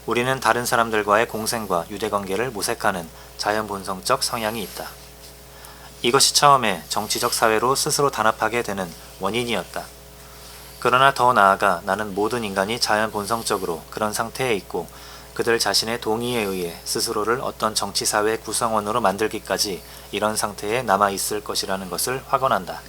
우리는 다른 사람들과의 공생과 유대관계를 모색하는 자연본성적 성향이 있다. 이것이 처음에 정치적 사회로 스스로 단합하게 되는 원인이었다. 그러나 더 나아가 나는 모든 인간이 자연본성적으로 그런 상태에 있고 그들 자신의 동의에 의해 스스로를 어떤 정치사회 구성원으로 만들기까지 이런 상태에 남아있을 것이라는 것을 확언한다.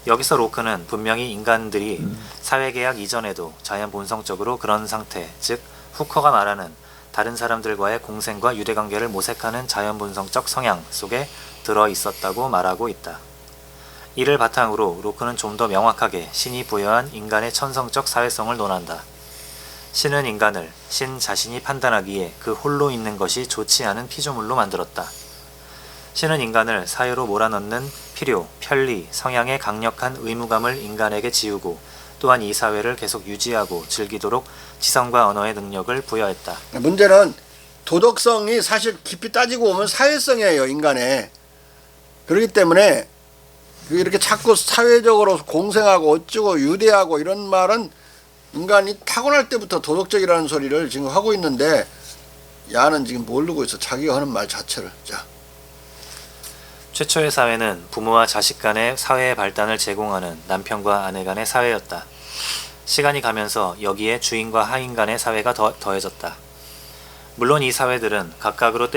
여기서 로크는 분명히 인간들이 사회계약 이전에도 자연본성적으로 그런 상태, 즉 후커가 말하는 다른 사람들과의 공생과 유대관계를 모색하는 자연본성적 성향 속에 들어있었다고 말하고 있다. 이를 바탕으로 로크는 좀 더 명확하게 신이 부여한 인간의 천성적 사회성을 논한다. 신은 인간을 신 자신이 판단하기에 그 홀로 있는 것이 좋지 않은 피조물로 만들었다. 신은 인간을 사회로 몰아넣는 필요, 편리, 성향의 강력한 의무감을 인간에게 지우고 또한 이 사회를 계속 유지하고 즐기도록 지성과 언어의 능력을 부여했다. 문제는 도덕성이 사실 깊이 따지고 보면 사회성이에요, 인간의. 그렇기 때문에 이렇게 자꾸 사회적으로 공생하고 어쩌고 유대하고 이런 말은 인간이 타고날 때부터 도덕적이라는 소리를 지금 하고 있는데 야는 지금 모르고 있어. 자기가 하는 말 자체를. 자. 최초의 사회는 부모와 자식 간의 사회의 발단을 제공하는 남편과 아내 간의 사회였다. 시간이 가면서 여기에 주인과 하인 간의 사회가 더해졌다. 물론 이 사회들은 각각으로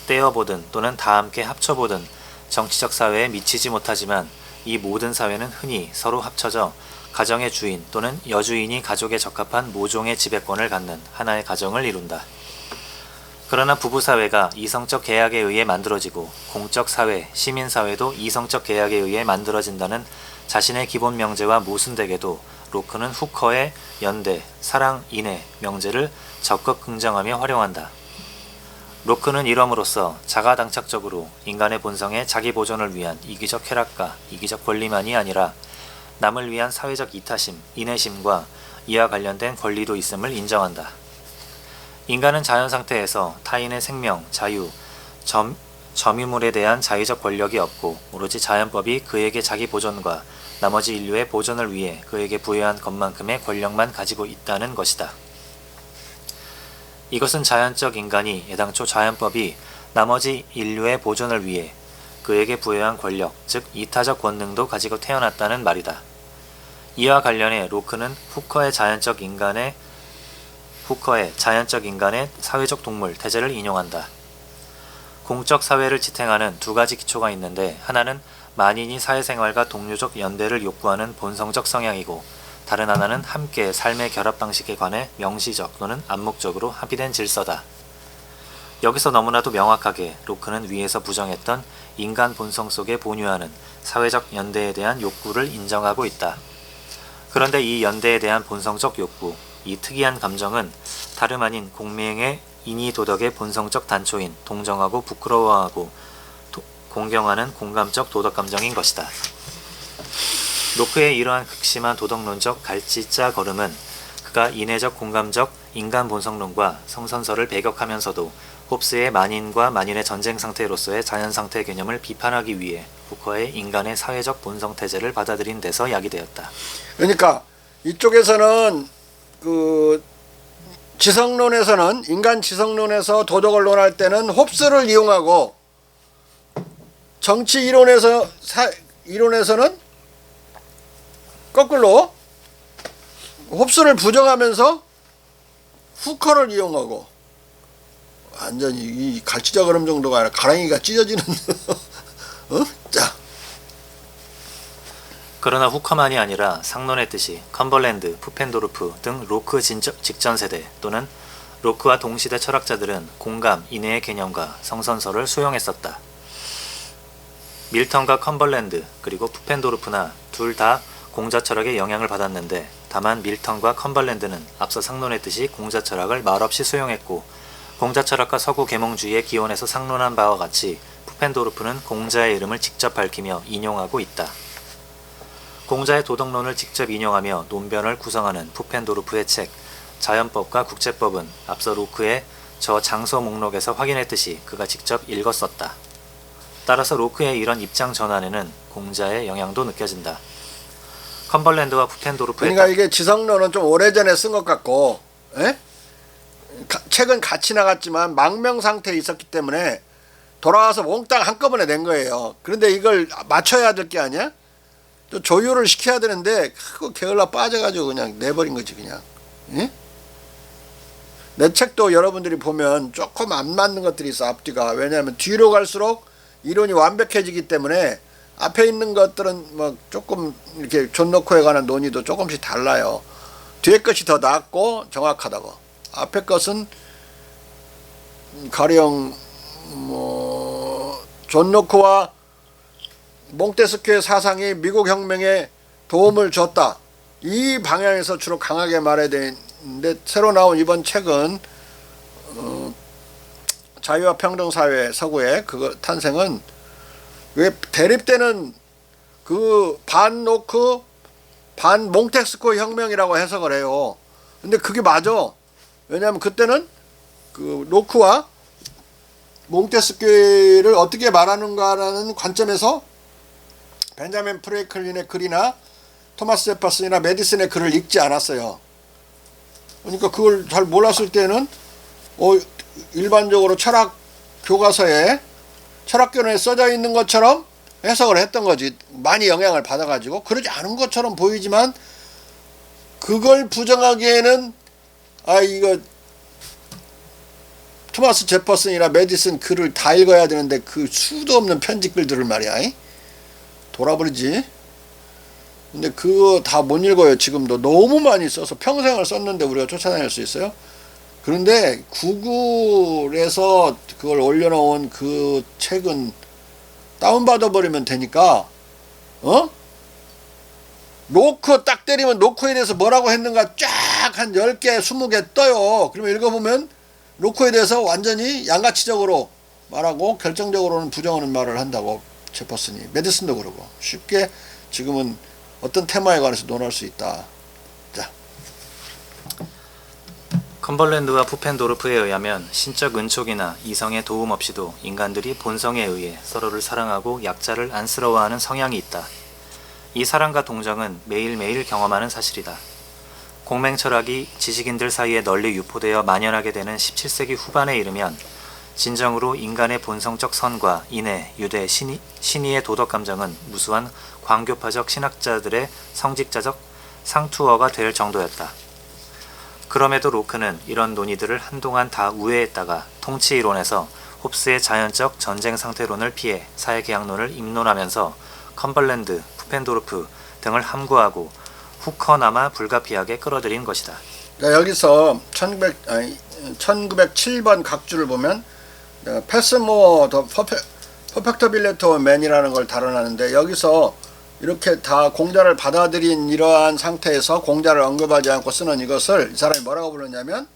떼어보든 또는 다 함께 합쳐보든 정치적 사회에 미치지 못하지만 이 모든 사회는 흔히 서로 합쳐져 가정의 주인 또는 여주인이 가족에 적합한 모종의 지배권을 갖는 하나의 가정을 이룬다. 그러나 부부사회가 이성적 계약에 의해 만들어지고 공적 사회, 시민사회도 이성적 계약에 의해 만들어진다는 자신의 기본 명제와 모순되게도 로크는 후커의 연대, 사랑, 인애 명제를 적극 긍정하며 활용한다. 로크는 이럼으로써 자가당착적으로 인간의 본성의 자기 보존을 위한 이기적 쾌락과 이기적 권리만이 아니라 남을 위한 사회적 이타심, 인내심과 이와 관련된 권리도 있음을 인정한다. 인간은 자연상태에서 타인의 생명, 자유, 점유물에 대한 자의적 권력이 없고 오로지 자연법이 그에게 자기 보존과 나머지 인류의 보존을 위해 그에게 부여한 것만큼의 권력만 가지고 있다는 것이다. 이것은 자연적 인간이 애당초 자연법이 나머지 인류의 보존을 위해 그에게 부여한 권력, 즉 이타적 권능도 가지고 태어났다는 말이다. 이와 관련해 로크는 후커의 자연적 인간의 사회적 동물 태제를 인용한다. 공적 사회를 지탱하는 두 가지 기초가 있는데 하나는 만인이 사회생활과 동료적 연대를 욕구하는 본성적 성향이고 다른 하나는 함께 삶의 결합 방식에 관해 명시적 또는 암묵적으로 합의된 질서다. 여기서 너무나도 명확하게 로크는 위에서 부정했던 인간 본성 속에 본유하는 사회적 연대에 대한 욕구를 인정하고 있다. 그런데 이 연대에 대한 본성적 욕구, 이 특이한 감정은 다름 아닌 공명의 인의도덕의 본성적 단초인 동정하고 부끄러워하고 공경하는 공감적 도덕감정인 것이다. 로크의 이러한 극심한 도덕론적 갈지자 걸음은 그가 인애적 공감적 인간 본성론과 성선설을 배격하면서도 홉스의 만인과 만인의 전쟁 상태로서의 자연상태 개념을 비판하기 위해 후커의 인간의 사회적 본성 태제를 받아들인 데서 야기되었다. 그러니까 이쪽에서는 그 지성론에서는 인간 지성론에서 도덕을 논할 때는 홉스를 이용하고 정치 이론에서는 거꾸로 홉스를 부정하면서 후커를 이용하고 완전히 이 갈치자 걸음 정도가 아니라 가랑이가 찢어지는 자. 그러나 후커만이 아니라 상론의 뜻이 컴벌랜드, 푸펜도르프 등 로크 직전 세대 또는 로크와 동시대 철학자들은 공감, 인애의 개념과 성선설을 수용했었다. 밀턴과 컴벌랜드 그리고 푸펜도르프나 둘 다 공자 철학의 영향을 받았는데 다만 밀턴과 컴벌랜드는 앞서 상론의 뜻이 공자 철학을 말없이 수용했고 공자 철학과 서구 계몽주의의 기원에서 상론한 바와 같이 푸펜도르프는 공자의 이름을 직접 밝히며 인용하고 있다. 공자의 도덕론을 직접 인용하며 논변을 구성하는 푸펜도르프의 책 자연법과 국제법은 앞서 로크의 저 장서 목록에서 확인했듯이 그가 직접 읽었었다. 따라서 로크의 이런 입장 전환에는 공자의 영향도 느껴진다. 컴벌랜드와 푸펜도르프의 그러니까 이게 지성론은 좀 오래전에 쓴 것 같고 책은 같이 나갔지만 망명 상태에 있었기 때문에 돌아와서 몽땅 한꺼번에 낸 거예요. 그런데 이걸 맞춰야 될 게 아니야? 또 조율을 시켜야 되는데 그거 게을러 빠져가지고 그냥 내버린 거지 그냥. 예? 내 책도 여러분들이 보면 조금 안 맞는 것들이 있어 앞뒤가. 왜냐하면 뒤로 갈수록 이론이 완벽해지기 때문에 앞에 있는 것들은 뭐 조금 이렇게 존 노크에 관한 논의도 조금씩 달라요. 뒤에 것이 더 낫고 정확하다고. 앞에 것은 가령 존 노크와 몽테스큐의 사상이 미국 혁명에 도움을 줬다. 이 방향에서 주로 강하게 말해야 되는데 새로 나온 이번 책은 자유와 평등 사회 서구의 그거 탄생은 왜 대립되는 그 반 노크 반 몽테스큐 혁명이라고 해석을 해요. 근데 그게 맞아. 왜냐하면 그때는 그 노크와 몽테스큐를 어떻게 말하는가라는 관점에서 벤자민 프랭클린의 글이나 토마스 제퍼슨이나 메디슨의 글을 읽지 않았어요. 그러니까 그걸 잘 몰랐을 때는 일반적으로 철학 교과서에 철학교론에 써져 있는 것처럼 해석을 했던 거지. 많이 영향을 받아가지고 그러지 않은 것처럼 보이지만 그걸 부정하기에는 이거 토마스 제퍼슨이나 메디슨 글을 다 읽어야 되는데 그 수도 없는 편집글들을 말이야. 돌아버리지. 근데 그거 다 못 읽어요. 지금도 너무 많이 써서 평생을 썼는데 우리가 쫓아다닐 수 있어요? 그런데 구글에서 그걸 올려놓은 그 책은 다운받아 버리면 되니까 노크 딱 때리면 노크에 대해서 뭐라고 했는가 쫙 한 10개 20개 떠요. 그러면 읽어보면 노크에 대해서 완전히 양가치적으로 말하고 결정적으로는 부정하는 말을 한다고. 제퍼슨이 메디슨도 그러고 쉽게 지금은 어떤 테마에 관해서 논할 수 있다. 자, 컴벌랜드와 푸펜도르프에 의하면 신적 은촉이나 이성의 도움 없이도 인간들이 본성에 의해 서로를 사랑하고 약자를 안쓰러워하는 성향이 있다. 이 사랑과 동정은 매일매일 경험하는 사실이다. 공맹철학이 지식인들 사이에 널리 유포되어 만연하게 되는 17세기 후반에 이르면 진정으로 인간의 본성적 선과 인애, 유대, 신의의 도덕감정은 무수한 광교파적 신학자들의 성직자적 상투어가 될 정도였다. 그럼에도 로크는 이런 논의들을 한동안 다 우회했다가 통치이론에서 홉스의 자연적 전쟁 상태론을 피해 사회계약론을 입론하면서 컴벌랜드, 푸펜도르프 등을 함구하고 후커나마 불가피하게 끌어들인 것이다. 그러니까 여기서 1907번 각주를 보면 패스모어 더 퍼펙터빌리티 오브 맨이라는 걸 다뤄놨는데, 여기서 이렇게 다 공자를 받아들인 이러한 상태에서 공자를 언급하지 않고 쓰는 이것을 이 사람이 뭐라고 불렀냐면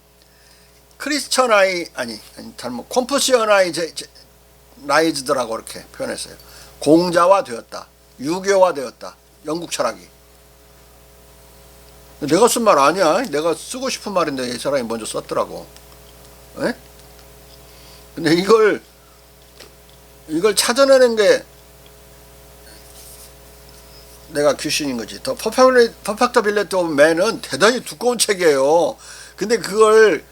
콤푸시어나이즈드라고 이렇게 표현했어요. 공자화 되었다, 유교화 되었다, 영국 철학이. 내가 쓴 말 아니야. 내가 쓰고 싶은 말인데 이 사람이 먼저 썼더라고. 에? 근데 이걸 찾아내는 게 내가 귀신인 거지. 더 퍼펙터빌리티 오브 맨은 대단히 두꺼운 책이에요. 근데 그걸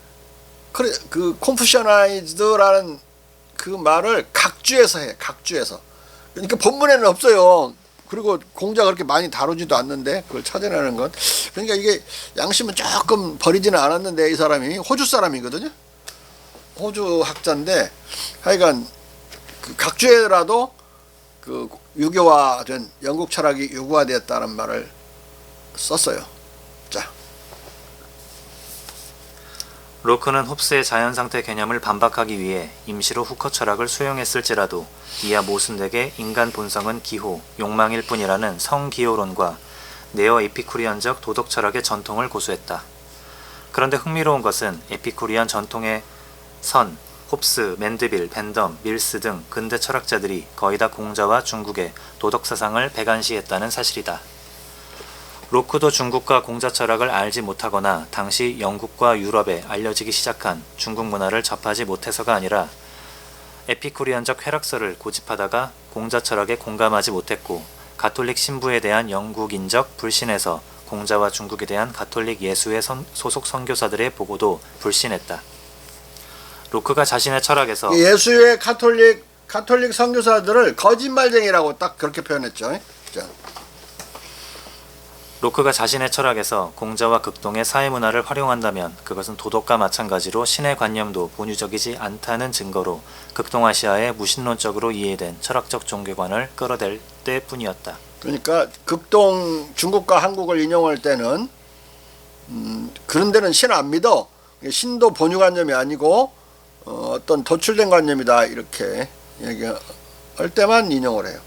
그 콤푸시어나이즈드라는 그 말을 각주에서 해. 각주에서. 그러니까 본문에는 없어요. 그리고 공자가 그렇게 많이 다루지도 않는데 그걸 찾아내는 것. 그러니까 이게 양심은 조금 버리지는 않았는데, 이 사람이 호주 사람이거든요. 호주 학자인데 하여간 그 각주에라도 그 유교화된 영국 철학이 유구화되었다는 말을 썼어요. 자, 로크는 홉스의 자연상태 개념을 반박하기 위해 임시로 후커 철학을 수용했을지라도 이하 모순되게 인간 본성은 기호, 욕망일 뿐이라는 성기호론과 네어 에피쿠리안적 도덕 철학의 전통을 고수했다. 그런데 흥미로운 것은 에피쿠리안 전통의 선, 홉스, 맨드빌, 벤덤, 밀스 등 근대 철학자들이 거의 다 공자와 중국의 도덕사상을 배관시했다는 사실이다. 로크도 중국과 공자 철학을 알지 못하거나 당시 영국과 유럽에 알려지기 시작한 중국 문화를 접하지 못해서가 아니라 에피쿠리안적 쾌락설을 고집하다가 공자 철학에 공감하지 못했고, 가톨릭 신부에 대한 영국인적 불신에서 공자와 중국에 대한 가톨릭 예수회 소속 선교사들의 보고도 불신했다. 로크가 자신의 철학에서 예수의 가톨릭 선교사들을 거짓말쟁이라고 딱 그렇게 표현했죠. 자. 로크가 자신의 철학에서 공자와 극동의 사회문화를 활용한다면 그것은 도덕과 마찬가지로 신의 관념도 본유적이지 않다는 증거로 극동아시아의 무신론적으로 이해된 철학적 종교관을 끌어댈 때뿐이었다. 그러니까 극동 중국과 한국을 인용할 때는 그런 데는 신 안 믿어. 신도 본유관념이 아니고 어떤 도출된 관념이다, 이렇게 얘기할 때만 인용을 해요.